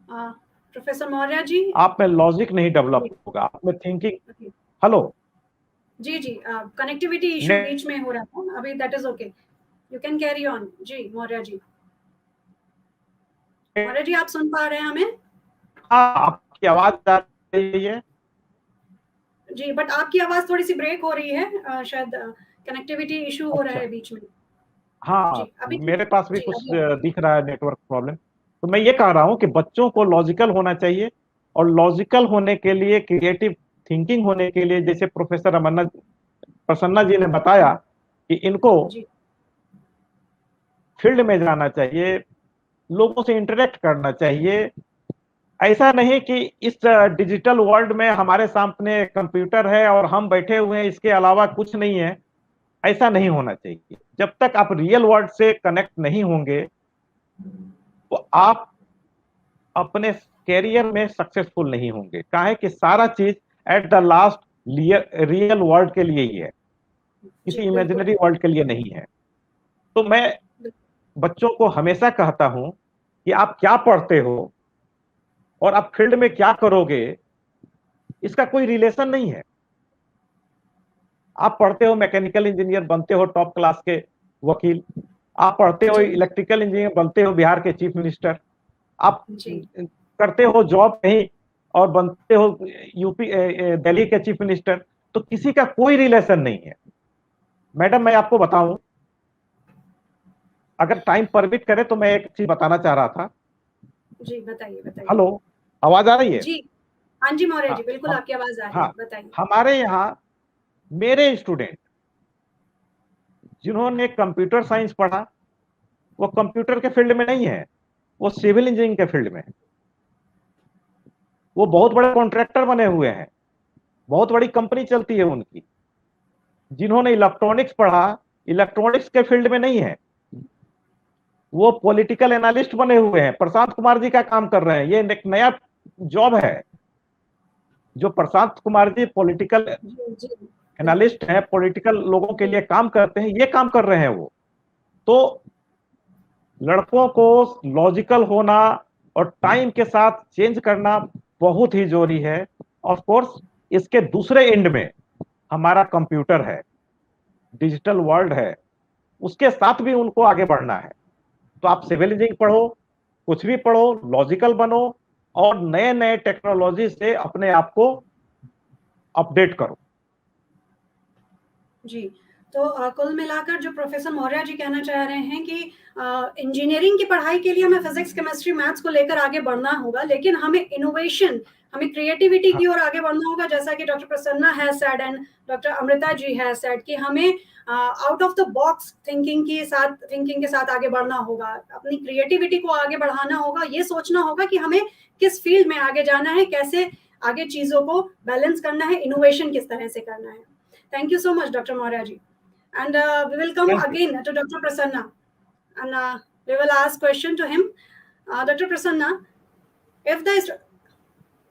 प्रोफेसर मौर्य जी, आप में लॉजिक नहीं डेवलप होगा, आप में थिंकिंग। हेलो जी जी, कनेक्टिविटी इशू बीच में हो रहा था अभी, that is okay, you can carry on. जी मौर्य जी, मौर्य जी आप सुन पा रहे हैं हमें? हाँ, आपकी आवाज आ रही है जी, बट आपकी आवाज थोड़ी सी ब्रेक हो रही है, शायद कनेक्टिविटी इशू हो रहा है बीच में। हाँ, अभी मेरे पास भी कुछ दिख रहा है नेटवर्क प्रॉब्लम। तो मैं ये कह रहा हूं कि बच्चों को लॉजिकल होना चाहिए, और लॉजिकल होने के लिए, क्रिएटिव थिंकिंग होने के लिए, जैसे प्रोफेसर प्रसन्ना जी ने बताया कि इनको फील्ड में जाना चाहिए, लोगों से इंटरेक्ट करना चाहिए, ऐसा नहीं कि इस डिजिटल वर्ल्ड में हमारे सामने कंप्यूटर है और हम बैठे हुए हैं, इसके अलावा कुछ नहीं है। ऐसा नहीं होना चाहिए। जब तक आप रियल वर्ल्ड से कनेक्ट नहीं होंगे तो आप अपने कैरियर में सक्सेसफुल नहीं होंगे। काहे कि सारा चीज at the last real world के लिए ही है, किसी जी, इमेजिनरी वर्ल्ड के लिए नहीं है। तो मैं बच्चों को हमेशा कहता हूं कि आप क्या पढ़ते हो और आप फील्ड में क्या करोगे, इसका कोई रिलेशन नहीं है। आप पढ़ते हो मैकेनिकल इंजीनियर, बनते हो टॉप क्लास के वकील। आप पढ़ते हो जी, इलेक्ट्रिकल इंजीनियर, बनते हो बिहार के चीफ मिनिस्टर। आप जी, करते हो जॉब कहीं और बनते हो यूपी दिल्ली के चीफ मिनिस्टर। तो किसी का कोई रिलेशन नहीं है। मैडम, मैं आपको बताऊं, अगर टाइम परमिट करे तो मैं एक चीज बताना चाह रहा था। जी, बताइए, बताइए। हेलो, आवाज आ रही है? जी, हाँ जी मौर्य हाँ जी, बिल्कुल हम आपकी आवाज़ आ रही है, हाँ, बताइए। हमारे यहाँ मेरे स्टूडेंट जिन्होंने कंप्यूटर साइंस पढ़ा, वो कंप्यूटर के फील्ड में नहीं है, वो सिविल इंजीनियरिंग के फील्ड में है। वो बहुत बड़े कॉन्ट्रैक्टर बने हुए हैं, बहुत बड़ी कंपनी चलती है उनकी। जिन्होंने इलेक्ट्रॉनिक्स पढ़ा, इलेक्ट्रॉनिक्स के फील्ड में नहीं है, वो पॉलिटिकल एनालिस्ट बने हुए हैं। प्रशांत कुमार जी का काम कर रहे हैं। ये एक नया जॉब है जो प्रशांत कुमार जी पॉलिटिकल जी, जी, बिल्कुल। एनालिस्ट हैं, पॉलिटिकल लोगों के लिए काम करते हैं, ये काम कर रहे हैं वो। तो लड़कों को लॉजिकल होना और टाइम के साथ चेंज करना बहुत ही जरूरी है। ऑफ कोर्स इसके दूसरे एंड में हमारा कंप्यूटर है, डिजिटल वर्ल्ड है, उसके साथ भी उनको आगे बढ़ना है। तो आप सिविल इंजीनियरिंग पढ़ो, कुछ भी पढ़ो, लॉजिकल बनो और नए नए टेक्नोलॉजी से अपने आप को अपडेट करो। जी, तो कुल मिलाकर जो प्रोफ़ेसर मौर्य जी कहना चाह रहे हैं कि इंजीनियरिंग की पढ़ाई के लिए हमें फिज़िक्स, केमिस्ट्री, मैथ्स को लेकर आगे बढ़ना होगा, लेकिन हमें इनोवेशन, हमें क्रिएटिविटी हाँ, की ओर आगे बढ़ना होगा, जैसा कि doctor Prasanna has said and doctor Amrita ji has said कि हमें out of the box thinking के साथ आगे बढ़ना होगा। अपनी क्रिएटिविटी को आगे बढ़ाना होगा, ये सोचना होगा कि हमें किस फ़ील्ड में आगे जाना है, कैसे आगे चीज़ों को बैलेंस करना है, इनोवेशन किस तरह से करना है। Thank you so much, Dr. Maurya ji. And we will come thank you. again to Dr. Prasanna, and we will ask question to him. Dr. Prasanna, if the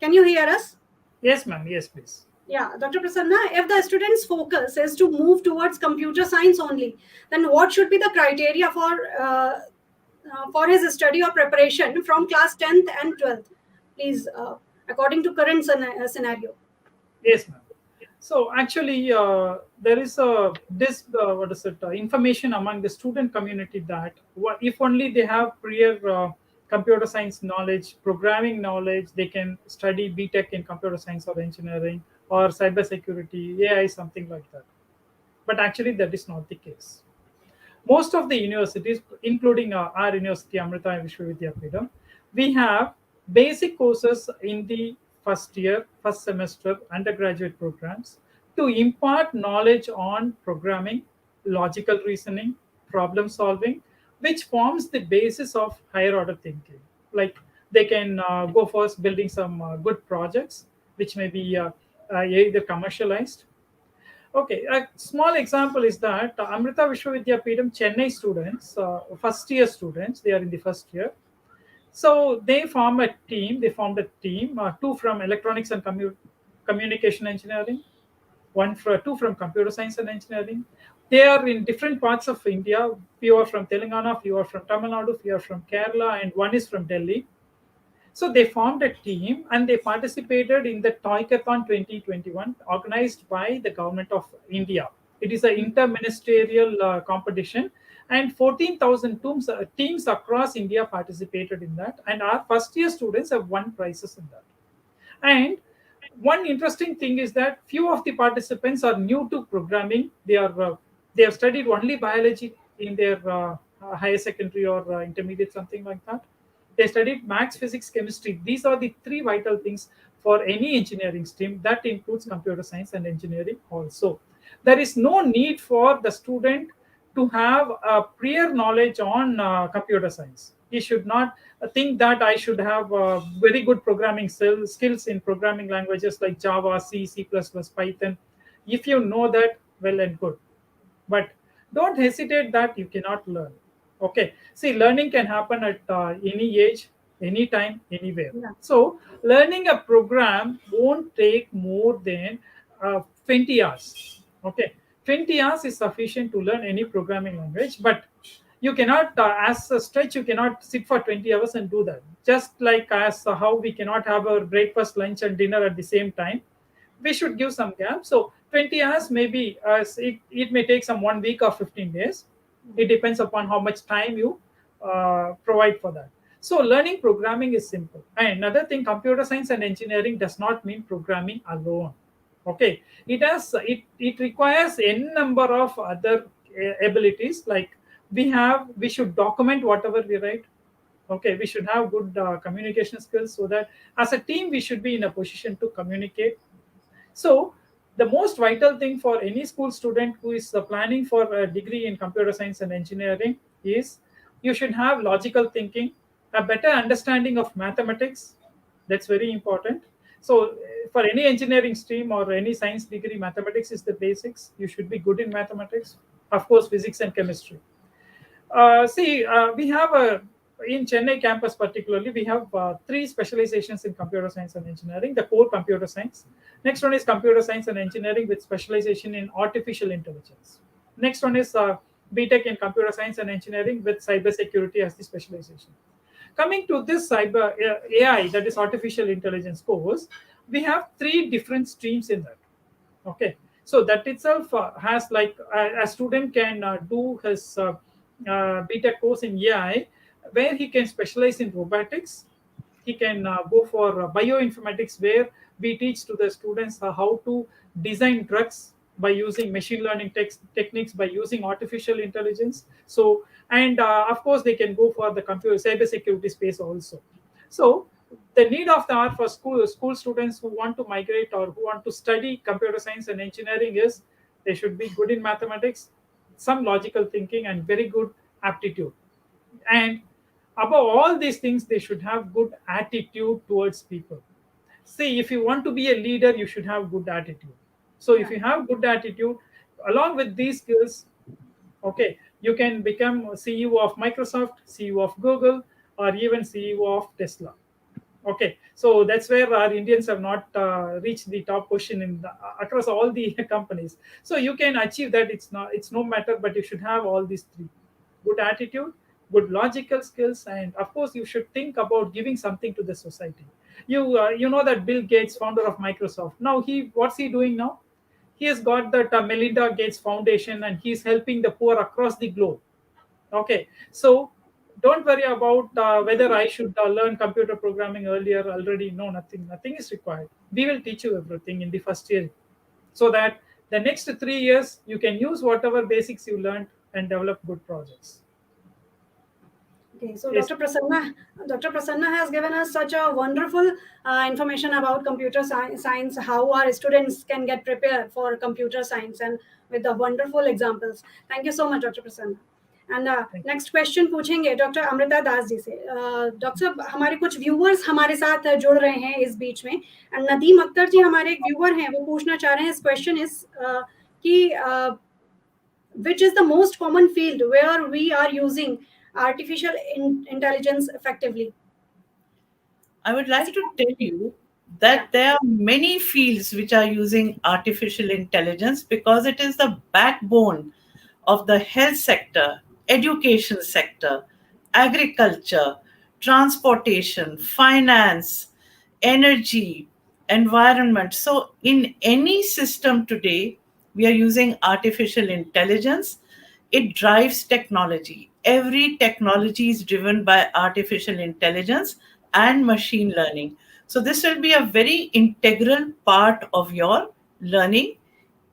can you hear us? Yes, ma'am. Yes, please. Yeah, Dr. Prasanna, if the student's focus is to move towards computer science only, then what should be the criteria for his study or preparation from class 10th and 12th? Please, according to current scenario. Yes, ma'am. So actually, there is this what is it information among the student community that if only they have prior computer science knowledge, programming knowledge, they can study BTech in computer science or engineering or cyber security, AI, something like that. But actually, that is not the case. Most of the universities, including our university, Amrita Vishwa Vidyapeetham, we have basic courses in the first year, first semester undergraduate programs to impart knowledge on programming, logical reasoning, problem solving, which forms the basis of higher order thinking. Like they can go first building some good projects, which may be either commercialized. Okay, a small example is that Amrita Vishwa Vidyapeetham Chennai students, first year students, they are in the first year. So they form a team. They formed a team, two from electronics and communication engineering, two from computer science and engineering. They are in different parts of India. Few are from Telangana, few are from Tamil Nadu, few are from Kerala, and one is from Delhi. So they formed a team and they participated in the Toykathon 2021 organized by the government of India. It is an interministerial competition and 14,000 teams across India participated in that, and our first year students have won prizes in that. And one interesting thing is that few of the participants are new to programming. They have studied only biology in their higher secondary or intermediate, something like that. They studied maths, physics, chemistry. These are the three vital things for any engineering stream. That includes computer science and engineering also. There is no need for the student to have a prior knowledge on computer science. He should not think that I should have very good programming skills in programming languages like Java, C, C++, Python. If you know that, well and good. But don't hesitate that you cannot learn. Okay. See, learning can happen at any age, anytime, anywhere. Yeah. So learning a program won't take more than 20 hours. Okay. 20 hours is sufficient to learn any programming language, but you cannot, as a stretch, you cannot sit for 20 hours and do that. Just like as how we cannot have our breakfast, lunch, and dinner at the same time, we should give some gap. So 20 hours maybe it may take some 1 week or 15 days. It depends upon how much time you provide for that. So learning programming is simple. And another thing, computer science and engineering does not mean programming alone. Okay, it requires n number of other abilities. Like we should document whatever we write. Okay, we should have good communication skills, so that as a team we should be in a position to communicate. So the most vital thing for any school student who is planning for a degree in computer science and engineering is you should have logical thinking, a better understanding of mathematics. That's very important. So for any engineering stream or any science degree, mathematics is the basics. You should be good in mathematics, of course, physics and chemistry. We have in Chennai campus particularly, we have 3 specializations in computer science and engineering. The core computer science. Next one is computer science and engineering with specialization in artificial intelligence. Next one is BTech in computer science and engineering with cybersecurity as the specialization. Coming to this cyber AI, that is artificial intelligence course, we have 3 different streams in that. Okay, so that itself has like a student can do his BTech course in AI, where he can specialize in robotics. He can go for bioinformatics, where we teach to the students how to design drugs by using machine learning techniques, by using artificial intelligence. So, and of course, they can go for the computer cybersecurity space also. So, the need of the hour for school students who want to migrate or who want to study computer science and engineering is they should be good in mathematics, some logical thinking, and very good aptitude. And above all these things, they should have good attitude towards people. See, if you want to be a leader, you should have good attitude. So if you have good attitude, along with these skills, okay, you can become CEO of Microsoft, CEO of Google, or even CEO of Tesla. Okay, so that's where our Indians have not reached the top position across all the companies. So you can achieve that. It's no matter, but you should have all these 3: good attitude, good logical skills, and of course you should think about giving something to the society. You know that Bill Gates, founder of Microsoft, now what's he doing now? He has got that Melinda Gates Foundation, and he's helping the poor across the globe. Okay, so don't worry about whether I should learn computer programming earlier. Already, no, nothing is required. We will teach you everything in the first year, so that the next 3 years you can use whatever basics you learned and develop good projects. Okay, so Yes. Dr. Prasanna has given us such a wonderful information about computer science, how our students can get prepared for computer science, and with the wonderful examples. Thank you so much, Dr. Prasanna. And next question पूछेंगे doctor Amrita Das ji से. Doctor साहब, हमारे कुछ viewers हमारे साथ जुड़ रहे हैं इस बीच में, एंड नदीम अख्तर जी हमारे एक व्यूअर हैं, वो पूछना चाह रहे हैं, इस क्वेश्चन इज कि which is the most common field where we are using artificial intelligence effectively? I would like to tell you that there are many fields which are using artificial intelligence because it is the backbone of the health sector, education sector, agriculture, transportation, finance, energy, environment. So in any system today, we are using artificial intelligence. It drives technology. Every technology is driven by artificial intelligence and machine learning. So this will be a very integral part of your learning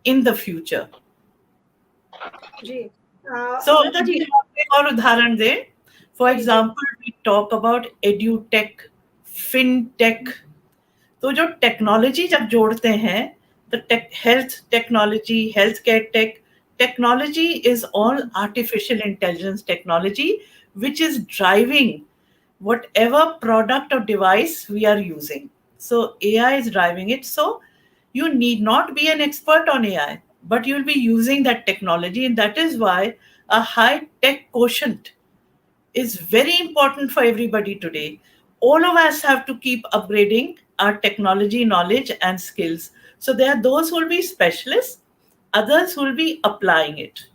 in the future. जी. So और उदाहरण दे. For example, we talk about edutech, fintech. तो जो technology जब जोड़ते हैं, the health technology, healthcare technology is all artificial intelligence technology, which is driving whatever product or device we are using. So AI is driving it. So you need not be an expert on AI, but you'll be using that technology. And that is why a high tech quotient is very important for everybody today. All of us have to keep upgrading our technology knowledge and skills. So there are those who will be specialists, others who will be applying it.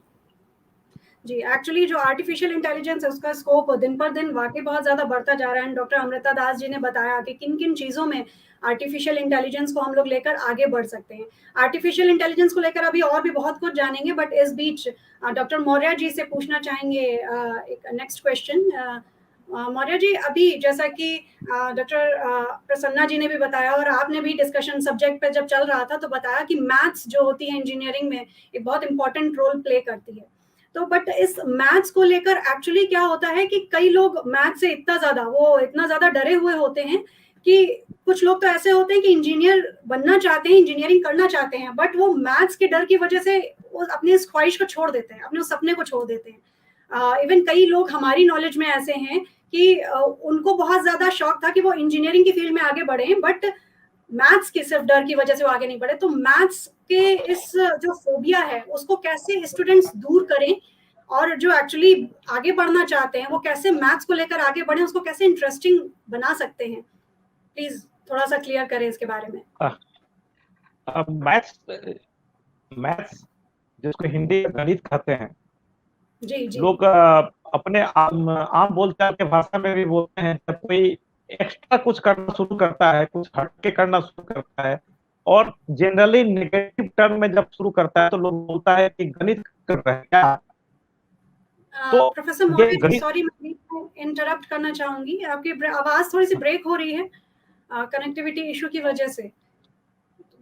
जी, actually जो artificial intelligence है उसका scope दिन पर दिन वाकई बहुत ज़्यादा बढ़ता जा रहा है। डॉक्टर अमृता दास जी ने बताया कि किन-किन चीज़ों में आर्टिफिशियल इंटेलिजेंस को हम लोग लेकर आगे बढ़ सकते हैं। आर्टिफिशियल इंटेलिजेंस को लेकर अभी और भी बहुत कुछ जानेंगे, बट इस बीच डॉक्टर मौर्य जी से पूछना चाहेंगे एक नेक्स्ट क्वेश्चन। मौर्य जी, अभी जैसा कि डॉक्टर प्रसन्ना जी ने भी बताया और आपने भी डिस्कशन सब्जेक्ट पे जब चल रहा था तो बताया कि मैथ्स जो होती है इंजीनियरिंग में एक बहुत इंपॉर्टेंट रोल प्ले करती है। तो बट इस मैथ्स को लेकर एक्चुअली क्या होता है कि कई लोग मैथ्स से इतना ज़्यादा डरे हुए होते हैं कि कुछ लोग तो ऐसे होते हैं कि इंजीनियर बनना चाहते हैं, इंजीनियरिंग करना चाहते हैं, बट वो मैथ्स के डर की वजह से वो अपनी इस ख्वाहिश को छोड़ देते हैं, अपने उस सपने को छोड़ देते हैं। इवन कई लोग हमारी नॉलेज में ऐसे हैं कि उनको बहुत ज़्यादा शौक था कि वो इंजीनियरिंग की फील्ड में आगे बढ़े, बट मैथ्स के सिर्फ डर की वजह से वो आगे नहीं बढ़े। तो मैथ्स के इस जो फोबिया है उसको कैसे स्टूडेंट्स दूर करें और जो एक्चुअली आगे बढ़ना चाहते हैं वो कैसे मैथ्स को लेकर आगे बढ़े, उसको कैसे इंटरेस्टिंग बना सकते हैं? प्लीज थोड़ा सा क्लियर करें इसके बारे में। मैथ्स जिसको हिंदी में गणित कहते हैं, जी जी, लोग अपने आम बोलचाल के भाषा में भी बोलते हैं। जब कोई एक्स्ट्रा कुछ करना शुरू करता है, कुछ हट के करना शुरू करता है और जनरली नेगेटिव टर्म में जब शुरू करता है तो लोग बोलता है कि गणित कर रहे हैं क्या। तो प्रोफेसर मौर्य जी, सॉरी मैं इंटरप्ट करना चाहूंगी, आपकी आवाज थोड़ी सी ब्रेक हो रही है कनेक्टिविटी इशू की वजह से,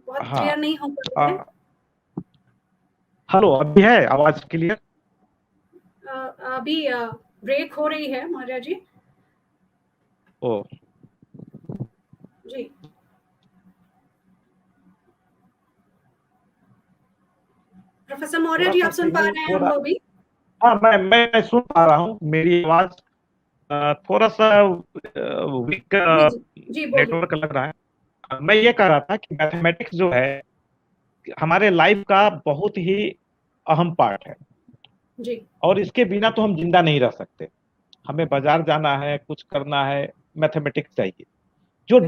बहुत क्लियर नहीं हो पा रही है। हेलो, अभी है आवाज क्लियर? अभी ब्रेक हो रही है मौर्य जी। ओ जी, प्रोफेसर मौर्य जी, आप सुन पा रहे हैं हमको भी? हाँ, मैं सुन पा रहा हूँ। मेरी आवाज थोड़ा सा वीक नेटवर्क लग रहा है। मैं ये कह रहा था कि मैथमेटिक्स जो है हमारे लाइफ का बहुत ही अहम पार्ट है जी, और इसके बिना तो हम जिंदा नहीं रह सकते। हमें बाजार जाना है, कुछ करना है, मैथमेटिक्स चाहिए। जो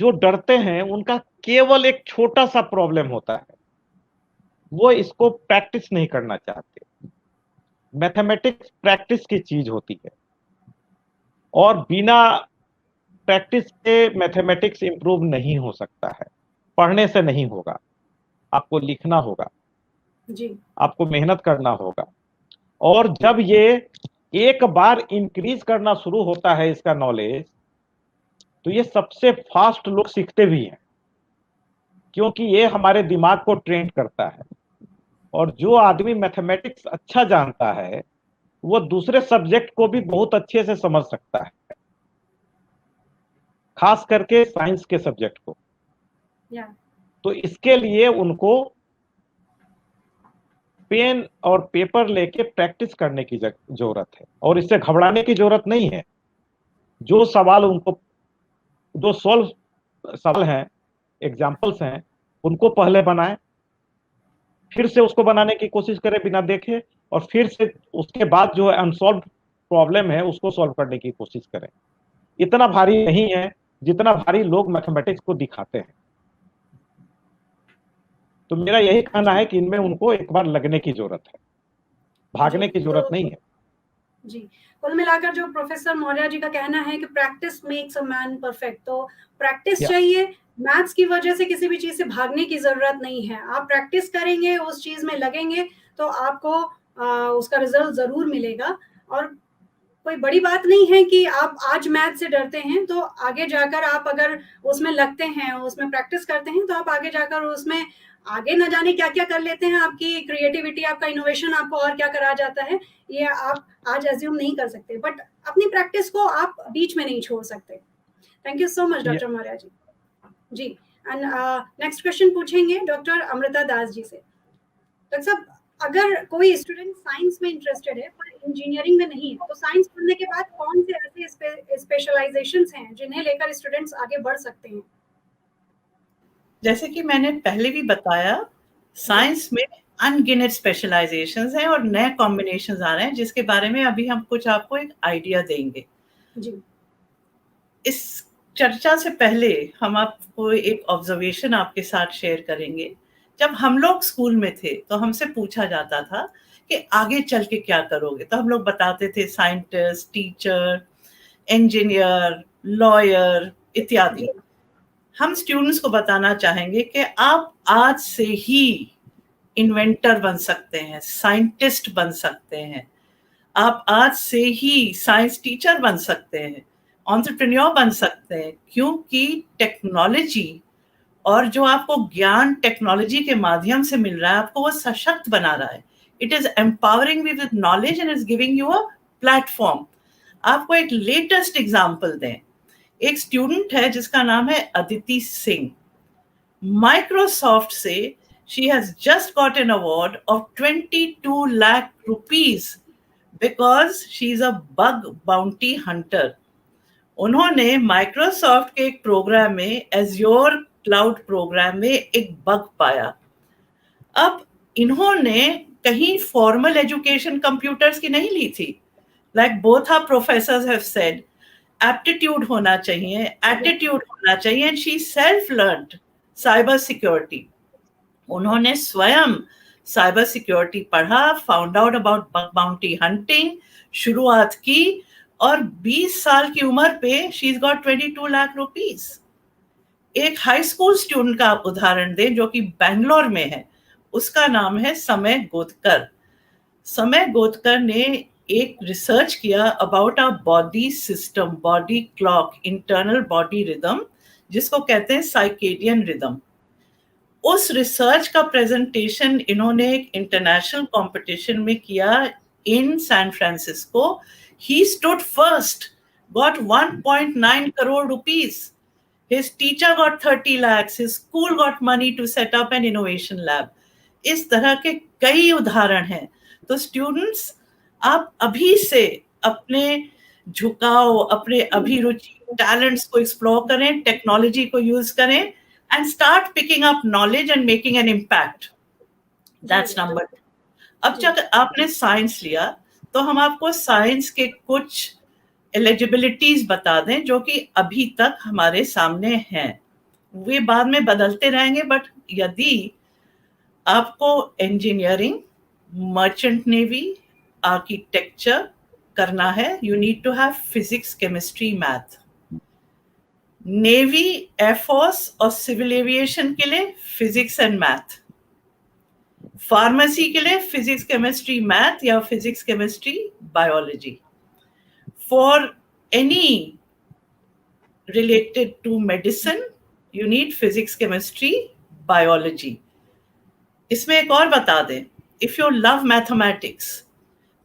डरते हैं उनका केवल एक छोटा सा प्रॉब्लम होता है, वो इसको प्रैक्टिस नहीं करना चाहते। मैथमेटिक्स प्रैक्टिस की चीज होती है और बिना प्रैक्टिस के मैथमेटिक्स इंप्रूव नहीं हो सकता है। पढ़ने से नहीं होगा, आपको लिखना होगा जी, आपको मेहनत करना होगा। और जब ये एक बार इंक्रीज करना शुरू होता है इसका नॉलेज, तो ये सबसे फास्ट लोग सीखते भी हैं, क्योंकि ये हमारे दिमाग को ट्रेन करता है। और जो आदमी मैथमेटिक्स अच्छा जानता है वो दूसरे सब्जेक्ट को भी बहुत अच्छे से समझ सकता है, खास करके साइंस के सब्जेक्ट को। तो इसके लिए उनको पेन और पेपर लेके प्रैक्टिस करने की जरूरत है और इससे घबराने की जरूरत नहीं है। जो सवाल हैं, एग्जाम्पल्स हैं, उनको पहले बनाएं, फिर से उसको बनाने की कोशिश करें बिना देखे, और फिर से उसके बाद जो अनसॉल्व प्रॉब्लम है उसको सॉल्व करने की कोशिश करें। इतना भारी नहीं है जितना भारी लोग मैथमेटिक्स को दिखाते हैं। तो मेरा यही कहना है कि इनमें उनको एक बार लगने की जरूरत है, भागने की जरूरत नहीं है। जी, कुल मिलाकर जो प्रोफेसर मौर्य जी का कहना है कि practice makes a man perfect, तो प्रैक्टिस चाहिए। मैथ्स की वजह से किसी भी चीज से भागने की जरूरत नहीं है। आप प्रैक्टिस करेंगे, उस चीज में लगेंगे तो आपको उसका रिजल्ट जरूर मिलेगा। और कोई बड़ी बात नहीं है कि आप आज मैथ से डरते हैं तो आगे जाकर आप अगर उसमें लगते हैं, उसमें प्रैक्टिस करते हैं, तो आप आगे जाकर उसमें आगे न जाने क्या क्या कर लेते हैं। आपकी क्रिएटिविटी, आपका इनोवेशन आपको और क्या करा जाता है, ये आप आज एज्यूम नहीं कर सकते, बट अपनी प्रैक्टिस को आप बीच में नहीं छोड़ सकते। Thank you so much doctor Maurya ji. जी, एंड नेक्स्ट क्वेश्चन पूछेंगे डॉक्टर अमृता दास जी से। डॉक्टर साहब, अगर कोई स्टूडेंट साइंस में इंटरेस्टेड है पर इंजीनियरिंग में नहीं है, तो साइंस पढ़ने के बाद कौन से ऐसे स्पेशलाइजेशंस हैं जिन्हें लेकर स्टूडेंट्स आगे बढ़ सकते हैं? जैसे कि मैंने पहले भी बताया, साइंस में अनगिनत स्पेशलाइजेशंस हैं और नए कॉम्बिनेशंस आ रहे हैं, जिसके बारे में अभी हम कुछ आपको एक आइडिया देंगे। जी इस चर्चा से पहले हम आपको एक ऑब्जर्वेशन आपके साथ शेयर करेंगे। जब हम लोग स्कूल में थे तो हमसे पूछा जाता था कि आगे चल के क्या करोगे, तो हम लोग बताते थे साइंटिस्ट, टीचर, इंजीनियर, लॉयर इत्यादि। हम स्टूडेंट्स को बताना चाहेंगे कि आप आज से ही इन्वेंटर बन सकते हैं, साइंटिस्ट बन सकते हैं, आप आज से ही साइंस टीचर बन सकते हैं, एंटरप्रेन्योर बन सकते हैं, क्योंकि टेक्नोलॉजी और जो आपको ज्ञान टेक्नोलॉजी के माध्यम से मिल रहा है, आपको वो सशक्त बना रहा है। It is empowering with knowledge and is giving you a platform. आपको एक लेटेस्ट एग्जांपल दें, एक स्टूडेंट है जिसका नाम है अदिति सिंह। माइक्रोसॉफ्ट से she has just got an award of 22 lakh rupees because she is a bug bounty Hunter. उन्होंने माइक्रोसॉफ्ट के एक प्रोग्राम में, एज़्योर क्लाउड प्रोग्राम में, एक बग पाया। अब इन्होंने कहीं फॉर्मल एजुकेशन कंप्यूटर्स की नहीं ली थी। Like both our professors have said, aptitude होना चाहिए, एटीट्यूड होना चाहिए, and she self learned cyber security. उन्होंने स्वयं साइबर सिक्योरिटी पढ़ा, found out about bug bounty hunting, शुरुआत की, और 20 साल की उम्र पे she is got 22 lakh rupees. एक हाई स्कूल स्टूडेंट का आप उदाहरण दें जो कि बैंगलोर में है, उसका नाम है समय गोदकर। समय गोदकर ने एक रिसर्च किया about a body system, body clock, internal body rhythm, जिसको कहते हैं साइकेडियन रिदम। उस रिसर्च का प्रेजेंटेशन इन्होंने एक इंटरनेशनल कंपटीशन में किया in San Francisco. He stood first, got 1.9 crore rupees. His teacher got 30 lakhs. His school got money to set up an innovation lab. इस तरह के कई उदाहरण हैं। तो स्टूडेंट्स, आप अभी से अपने झुकाव, अपने अभिरुचि, टैलेंट्स को एक्सप्लोर करें, टेक्नोलॉजी को यूज करें, and start picking up knowledge and making an impact. That's number. अब जब आपने साइंस लिया तो हम आपको साइंस के कुछ एलिजिबिलिटीज बता दें जो कि अभी तक हमारे सामने हैं। वे बाद में बदलते रहेंगे, बट यदि आपको इंजीनियरिंग, मर्चेंट नेवी, आर्किटेक्चर करना है, you need to have physics, chemistry, math. Navy, air force और सिविल एविएशन के लिए फिजिक्स एंड मैथ। फार्मेसी के लिए फिजिक्स, केमिस्ट्री, मैथ, या physics, chemistry, biology. For any related to medicine you need physics, chemistry, biology. इसमें एक और बता दें, इफ यू लव मैथमेटिक्स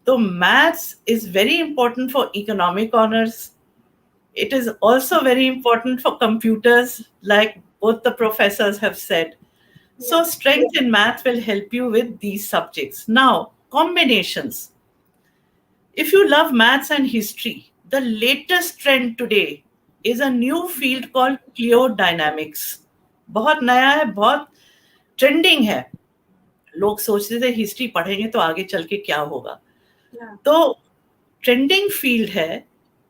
तो maths is very important for economic honours. It is also very important for computers, like both the professors have said. So strength in math will help you with these subjects. Now, combinations. If you love maths and history, the latest trend today is a new field called cliodynamics. बहुत नया है, बहुत trending है। लोग सोचते थे history पढ़ेंगे तो आगे चल के क्या होगा। तो ट्रेंडिंग फील्ड है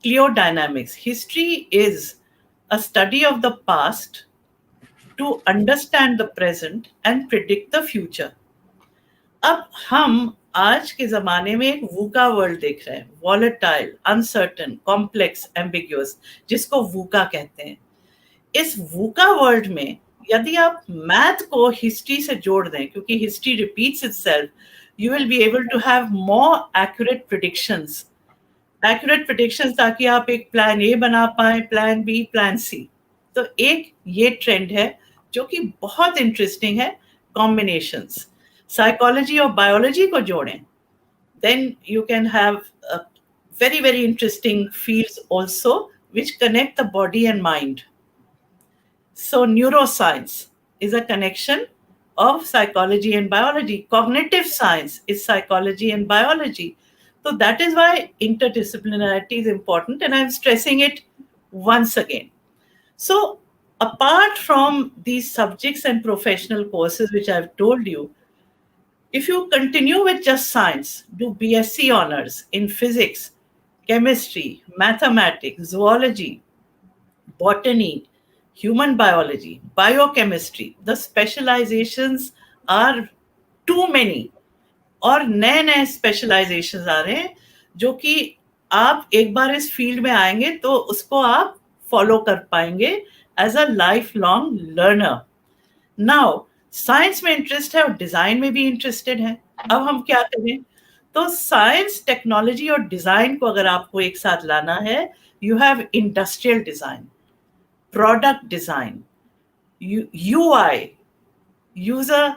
cliodynamics. History is a study of the past to understand the present and predict the future. अब हम आज के जमाने में एक वूका वर्ल्ड देख रहे हैं, वॉलेटाइल, अनसर्टन, कॉम्प्लेक्स, एम्बिग्यूअस, जिसको वूका कहते हैं। इस वूका वर्ल्ड में यदि आप मैथ को हिस्ट्री से जोड़ दें, क्योंकि history repeats itself, you will be able to have more accurate predictions, ताकि आप एक प्लान ए बना पाए, प्लान बी, प्लान सी। तो एक ये ट्रेंड है जो कि बहुत इंटरेस्टिंग है, कॉम्बिनेशंस। साइकोलॉजी और बायोलॉजी को जोड़ें, then you can have very, very interesting fields also which connect the body and mind. So neuroscience is a connection of psychology and biology. Cognitive science is psychology and biology. So that is why interdisciplinarity is important, and I'm stressing it once again. So apart from these subjects and professional courses which I've told you, if you continue with just science, do BSc honors in physics, chemistry, mathematics, zoology, botany, human biology, biochemistry, the specializations are too many. और नए नए specialisations आ रहे हैं जो कि आप एक बार इस फील्ड में आएंगे तो उसको आप फॉलो कर पाएंगे as a life long learner. Now science में इंटरेस्ट है और डिजाइन में भी इंटरेस्टेड है. अब हम क्या करें? तो साइंस, टेक्नोलॉजी और डिजाइन को अगर आपको एक साथ लाना है, you have industrial design, product design, UI, user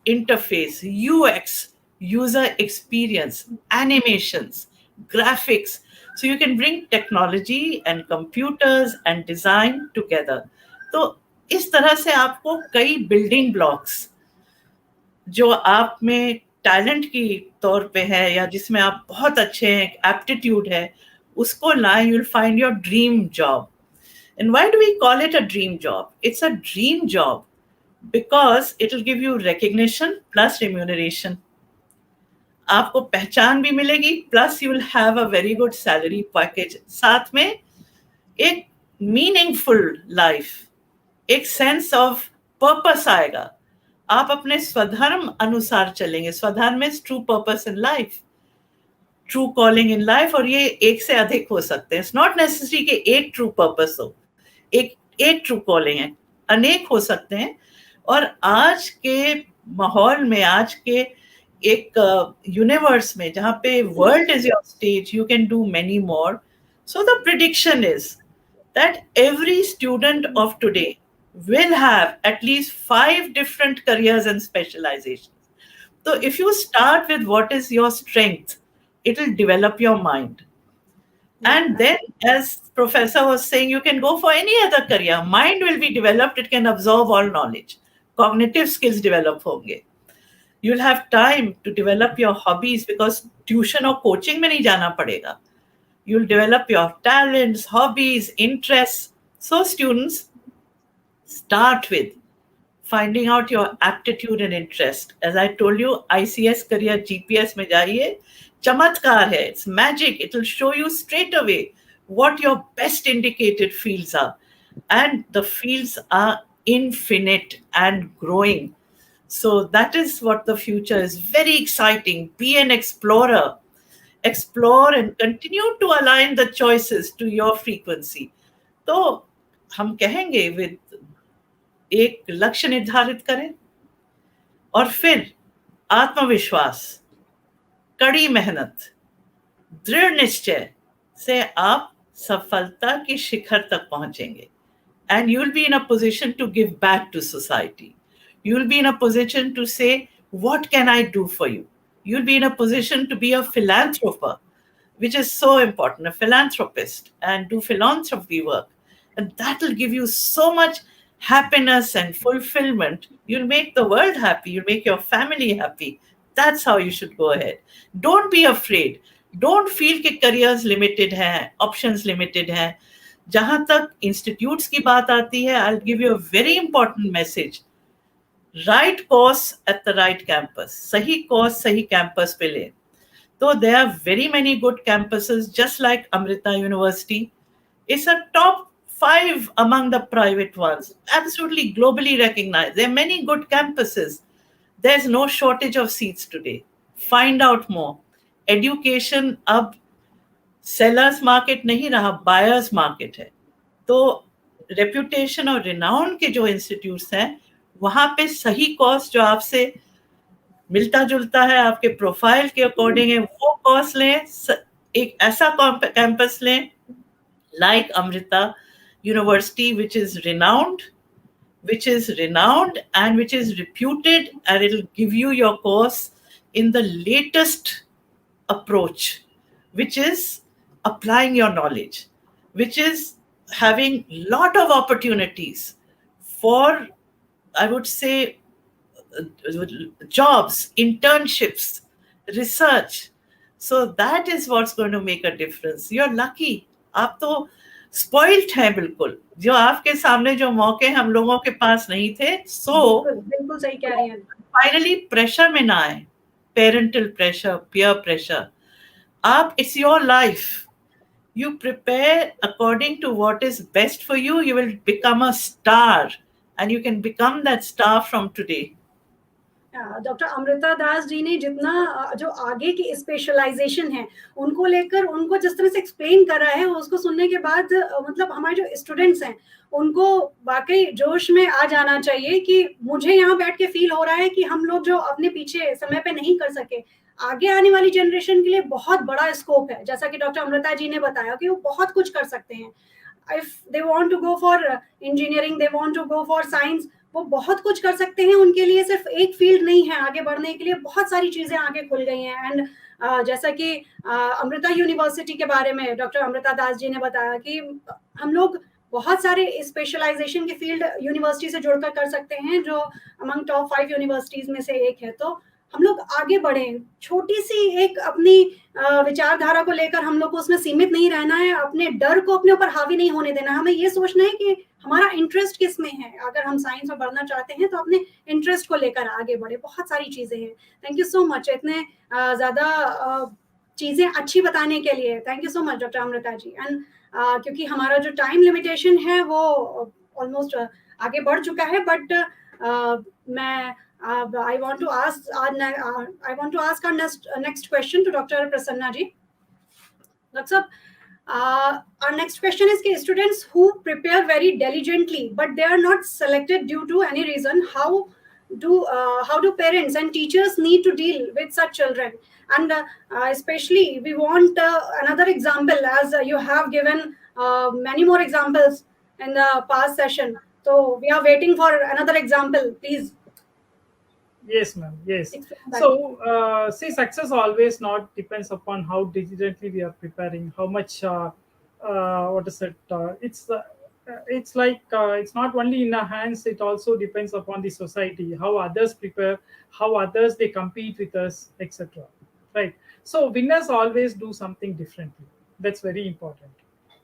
interface, UX, user experience, animations, graphics. So you can bring technology and computers and design together. तो इस तरह से आपको कई बिल्डिंग ब्लॉक्स जो आप में टैलेंट की तौर पे है या जिसमें आप बहुत अच्छे हैं, एप्टीट्यूड है, उसको लाएं. You will find your dream job. And why do we call it a dream job? It's a dream job because it will give you recognition plus remuneration. आपको पहचान भी मिलेगी plus you will have a very good salary package. साथ में एक meaningful life, एक sense of purpose आएगा. आप अपने स्वधर्म अनुसार चलेंगे. स्वधर्म is true purpose in life, true calling in life, और ये एक से अधिक हो सकते हैं. It's not necessary कि एक true purpose हो, एक ट्रू कॉलिंग है, अनेक हो सकते हैं. और आज के माहौल में, आज के एक यूनिवर्स में जहाँ पे world is your stage, you can do many more. So the prediction is that every student of today will have at least 5 different careers and specializations. So if you start with what is your strength, it will develop your mind. And then, as Professor was saying, you can go for any other career. Mind will be developed. It can absorb all knowledge. Cognitive skills develop honge. You'll have time to develop your hobbies because tuition or coaching mein nahi jana padega. You'll develop your talents, hobbies, interests. So students, start with finding out your aptitude and interest. As I told you, ICS career GPS mein jaiye. चमत्कार है, it's magic. It will show you straight away what your best indicated fields are, and the fields are infinite and growing. So that is what the future is. Very exciting. Be an explorer. Explore and continue to align the choices to your frequency. तो हम कहेंगे with एक लक्ष्य निर्धारित करें और फिर आत्मविश्वास, कड़ी मेहनत, दृढ़ निश्चय से आप सफलता की शिखर तक पहुंचेंगे. And you will be in a position to give back to society. You will be in a position to say, what can I do for you? You will be in a position to be a philanthropist, which is so important, a philanthropist, and do philanthropy work. And that will give you so much happiness and fulfillment. You'll make the world happy. You'll make your family happy. That's how you should go ahead. Don't be afraid. Don't feel कि careers limited हैं, options limited हैं. जहाँ तक institutes की बात आती है, I'll give you a very important message. Right course at the right campus. सही course सही campus पे ले. So there are very many good campuses, just like Amrita University. It's a top 5 among the private ones. Absolutely globally recognized. There are many good campuses. There's no shortage of seats today. Find out more. Education अब sellers market नहीं रहा, buyers market है. तो reputation और renowned के जो institutes हैं, वहां पे सही कोर्स जो आपसे मिलता जुलता है, आपके प्रोफाइल के अकॉर्डिंग है, वो कोर्स लें. एक ऐसा कैंपस लें like Amrita university which is renowned and which is reputed, and it will give you your course in the latest approach, which is applying your knowledge, which is having lot of opportunities for, I would say, jobs, internships, research. So that is what's going to make a difference. You're lucky. आप तो spoiled हैं बिल्कुल. जो आपके सामने जो मौके हम लोगों के पास नहीं थे. So बिल्कुल सही कह रही हैं. finally pressure में ना आए. Parental pressure, peer pressure. It's your life. You prepare according to what is best for you. You will become a star, and you can become that star from today. Doctor Amrita Das ji ने जितना जो आगे की specialisation है उनको लेकर उनको जिस तरह से एक्सप्लेन करा है उसको सुनने के बाद मतलब हमारे जो स्टूडेंट्स हैं उनको वाकई जोश में आ जाना चाहिए कि मुझे यहाँ बैठ के फील हो रहा है कि हम लोग जो अपने पीछे समय पे नहीं कर सके आगे आने वाली जनरेशन के लिए बहुत बड़ा स्कोप है. जैसा कि डॉक्टर अमृता जी ने बताया कि वो बहुत कुछ कर सकते हैं. If they want to go for engineering, they want to go for science, वो बहुत कुछ कर सकते हैं. उनके लिए सिर्फ एक फील्ड नहीं है, आगे बढ़ने के लिए बहुत सारी चीजें आगे खुल गई हैं. एंड जैसा कि अमृता यूनिवर्सिटी के बारे में डॉक्टर अमृता दास जी ने बताया कि हम लोग बहुत सारे स्पेशलाइजेशन के फील्ड यूनिवर्सिटी से जुड़कर कर सकते हैं जो अमंग टॉप 5 यूनिवर्सिटीज में से एक है. तो हम लोग आगे बढ़े. छोटी सी एक अपनी विचारधारा को लेकर हम लोग को उसमें सीमित नहीं रहना है. अपने डर को अपने ऊपर हावी नहीं होने देना. हमें ये सोचना है कि हमारा इंटरेस्ट किस में है. अगर हम साइंस में बढ़ना चाहते हैं तो अपने इंटरेस्ट को लेकर आगे बढ़े. बहुत सारी चीजें हैं. थैंक यू सो मच इतने ज्यादा चीजें अच्छी बताने के लिए. Thank you so much doctor Amrita ji. And क्योंकि हमारा जो टाइम लिमिटेशन है वो ऑलमोस्ट आगे बढ़ चुका है, बट मैं I want to ask our next question to Dr. Prasanna ji. Dr. Sahab, our next question is कि students who prepare very diligently but they are not selected due to any reason, how do parents and teachers need to deal with such children? And especially we want another example, as you have given many more examples in the past session. So we are waiting for another example, please. Yes, ma'am. Yes. So, see, success always not depends upon how diligently we are preparing, how much, what is it? It's like it's not only in our hands. It also depends upon the society, how others prepare, how others they compete with us, etc. Right. So, winners always do something differently. That's very important.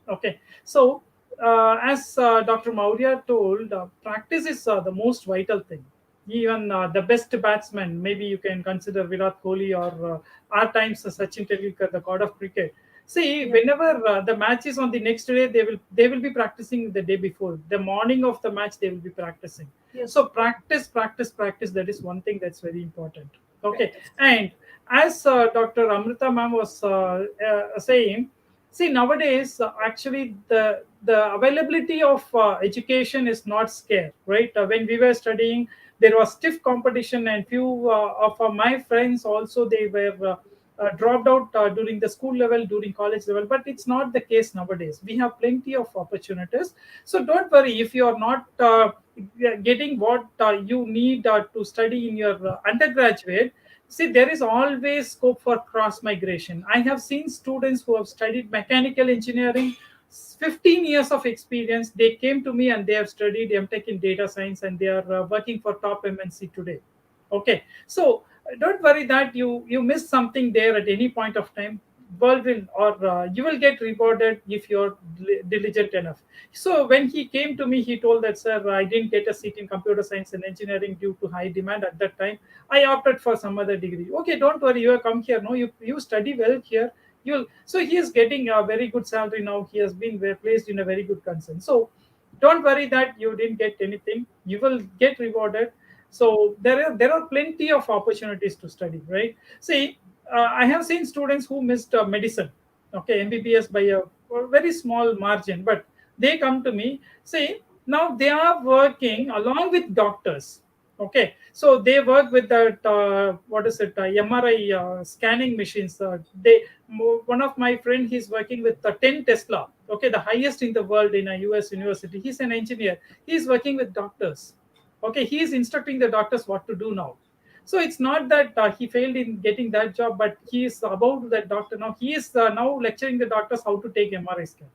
Okay. So, as Dr. Maurya told, practice is the most vital thing. Even the best batsman, maybe you can consider Virat Kohli or our times Sachin Tendulkar, the god of cricket. See, whenever the match is on the next day, they will be practicing the day before. The morning of the match, they will be practicing. Yes. So practice. That is one thing that's very important. Okay, and as Dr. Amrita ma'am was saying, see, nowadays actually the availability of education is not scarce, right? When we were studying, there was stiff competition, and few of my friends also they were dropped out during the school level, during college level. But it's not the case nowadays. We have plenty of opportunities. So don't worry if you are not getting what you need to study in your undergraduate. See, there is always scope for cross migration. I have seen students who have studied mechanical engineering, 15 years of experience. They came to me and they have studied MTech in data science, and they are working for top MNC today. Okay, so don't worry that you miss something there at any point of time. World will, or you will get rewarded if you're diligent enough. So when he came to me, he told that, sir, I didn't get a seat in computer science and engineering due to high demand at that time. I opted for some other degree. Okay, don't worry, you have come here. No, you study well here. So he is getting a very good salary now. He has been placed in a very good concern. So don't worry that you didn't get anything. You will get rewarded. So there are plenty of opportunities to study, right? See, I have seen students who missed medicine, okay, MBBS by a very small margin, but they come to me. See, now they are working along with doctors. Okay, so they work with that MRI scanning machines. One of my friend, he's working with 10 Tesla, okay, the highest in the world in a US university. He's an engineer. He's working with doctors. Okay, he is instructing the doctors what to do now. So it's not that he failed in getting that job, but he is above that doctor now. He is now lecturing the doctors how to take MRI scan.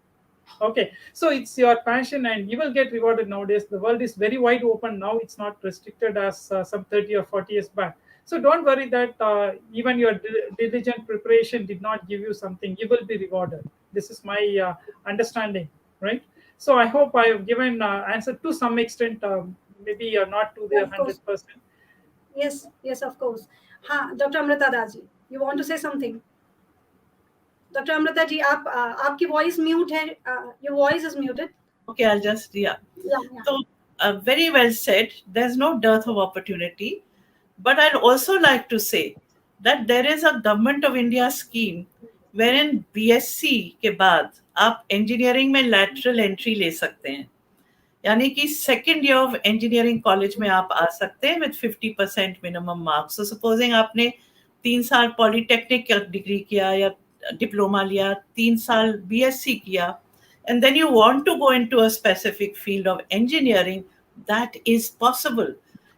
Okay, so it's your passion and you will get rewarded nowadays. The world is very wide open now. It's not restricted as some 30 or 40 years back. So don't worry that even your diligent preparation did not give you something. You will be rewarded. This is my understanding, right? So I hope I have given answer to some extent, maybe not to the Of course. 100%. Yes, yes, of course. हाँ, Dr. Amrita Das ji, you want to say something? Dr. Amrita जी, आपकी voice mute है, your voice is muted. Okay, I'll just, yeah. Yeah. So, very well said. There's no dearth of opportunity. But I'd also like to say that there is a Government of India scheme wherein BSc के बाद आप engineering में lateral entry ले सकते हैं. यानी कि second year of engineering college में आप आ सकते हैं with 50% minimum marks. So supposing आपने 3 साल polytechnic डिग्री किया या डिप्लोमा लिया, 3 साल BSc किया, and then you want to go into a specific field of engineering, that is possible.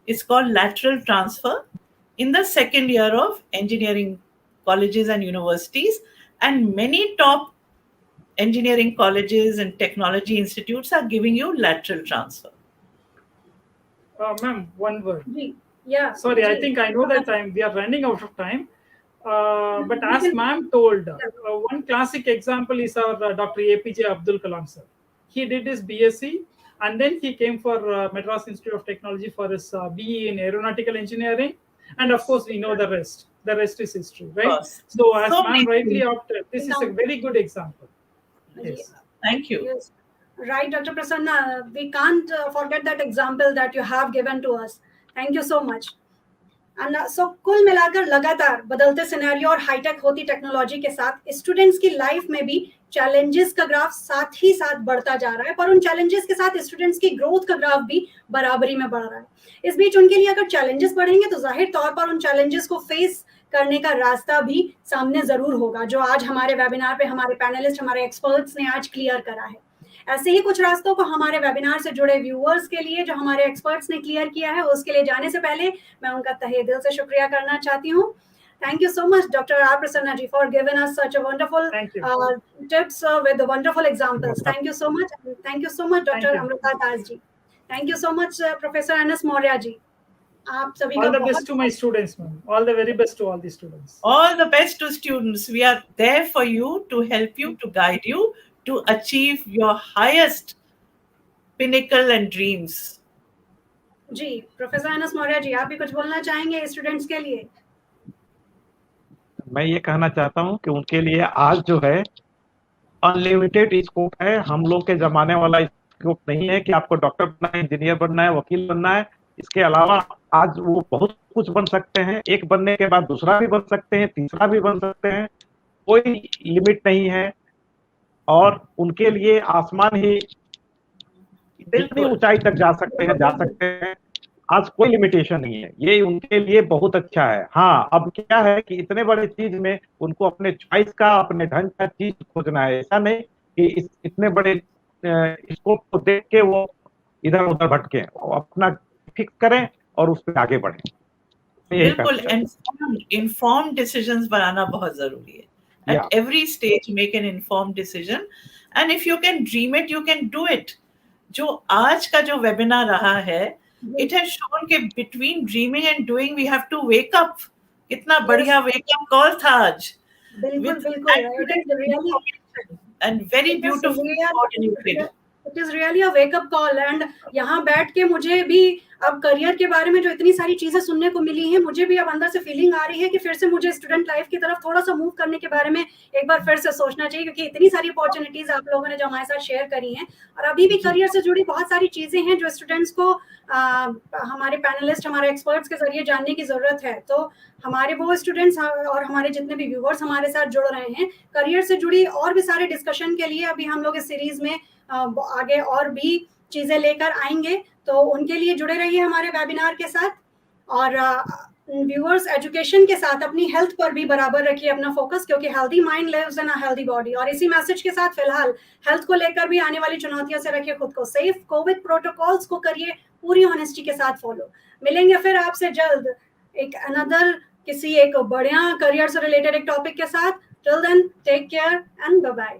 It's called lateral transfer in the second year of engineering colleges and universities, and many top engineering colleges and technology institutes are giving you lateral transfer. Ma'am, one word. Yeah. Sorry, I think I know that we are running out of time. But as ma'am told, one classic example is our Dr. APJ Abdul Kalam sir. He did his BSc and then he came for Madras Institute of Technology for his BE in aeronautical engineering. And of course, we know the rest. The rest is history, right? So as ma'am rightly opted, this is a very good example. Yes. Thank you. Yes. Right, Dr. Prasanna, we can't forget that example that you have given to us. Thank you so much. So कुल मिलाकर लगातार बदलते scenario और hi tech होती technology के साथ students की life में भी चैलेंजेस का ग्राफ साथ ही साथ बढ़ता जा रहा है, पर उन चैलेंजेस के साथ स्टूडेंट्स की ग्रोथ का ग्राफ भी बराबरी में बढ़ रहा है. इस बीच उनके लिए अगर चैलेंजेस बढ़ेंगे तो जाहिर तौर पर उन चैलेंजेस को फेस करने का रास्ता भी सामने जरूर होगा, जो आज हमारे वेबिनार पे हमारे पैनलिस्ट, हमारे एक्सपर्ट्स ने आज क्लियर करा है. ऐसे ही कुछ रास्तों को हमारे वेबिनार से जुड़े व्यूअर्स के लिए जो हमारे एक्सपर्ट्स ने क्लियर किया है, उसके लिए जाने से पहले मैं उनका तहे दिल से शुक्रिया करना चाहती हूँ. Thank you so much, Dr. R. Prasanna ji, for giving us such a wonderful tips with the wonderful examples. Thank you so much. Thank you so much, Dr. Amrita Das ji. Thank you so much, Professor Anas Maurya ji. आप सभी all the best to my students, ma'am. All the very best to all the students. All the best to students. We are there for you, to help you, to guide you, to achieve your highest pinnacle and dreams. जी, professor NS Maurya ji, आप भी कुछ बोलना चाहेंगे students के लिए? मैं ये कहना चाहता हूँ कि उनके लिए आज जो है अनलिमिटेड स्कोप है. हम लोग के जमाने वाला स्कोप नहीं है कि आपको डॉक्टर बनना है, इंजीनियर बनना है, वकील बनना है. इसके अलावा आज वो बहुत कुछ बन सकते हैं. एक बनने के बाद दूसरा भी बन सकते हैं, तीसरा भी बन सकते हैं. कोई लिमिट नहीं है और उनके लिए आसमान ही जितनी ऊंचाई तक जा सकते हैं. आज कोई लिमिटेशन नहीं है. ये उनके लिए बहुत अच्छा है. हाँ, अब क्या है कि इतने बड़े चीज में उनको अपने चॉइस का, अपने ढंग का चीज खोजना है. ऐसा नहीं कि इतने बड़े स्कोप को देख के वो इधर उधर भटके. अपना फिक्स करें और उस पर आगे बढ़ें. बिल्कुल, इन्फॉर्म्ड डिसीजंस बनाना बहुत जरूरी है. At every stage, make an informed decision, and if you can dream it, you can do it. जो आज का जो वेबिनार रहा है, it has shown कि between dreaming and doing, we have to wake up. कितना बढ़िया wake up call था आज. बिल्कुल. And very beautiful. It is really a wake up call. And यहाँ बैठ के मुझे भी अब करियर के बारे में जो इतनी सारी चीजें सुनने को मिली हैं, मुझे भी अब अंदर से फीलिंग आ रही है कि फिर से मुझे स्टूडेंट लाइफ की तरफ थोड़ा सा मूव करने के बारे में एक बार फिर से सोचना चाहिए, क्योंकि इतनी सारी अपॉर्चुनिटीज आप लोगों ने जो हमारे साथ शेयर करी हैं, और अभी भी करियर से जुड़ी बहुत सारी चीजें हैं जो स्टूडेंट्स को हमारे पैनलिस्ट, हमारे एक्सपर्ट्स के जरिए जानने की जरूरत है. तो हमारे वो स्टूडेंट्स और हमारे जितने भी व्यूअर्स हमारे साथ जुड़ रहे हैं, करियर से जुड़ी और भी सारे डिस्कशन के लिए अभी हम लोग इस सीरीज में आगे और भी चीजें लेकर आएंगे. तो उनके लिए जुड़े रहिए हमारे वेबिनार के साथ, और व्यूअर्स एजुकेशन के साथ अपनी हेल्थ पर भी बराबर रखिए अपना फोकस, क्योंकि healthy mind lives in a healthy body. और इसी मैसेज के साथ फिलहाल हेल्थ को लेकर भी आने वाली चुनौतियों से रखिए खुद को सेफ. कोविड प्रोटोकॉल्स को करिए पूरी ऑनेस्टी के साथ फॉलो. मिलेंगे फिर आपसे जल्द एक अनदर किसी एक बढ़िया करियर से रिलेटेड एक टॉपिक के साथ. Till then take care and bye bye.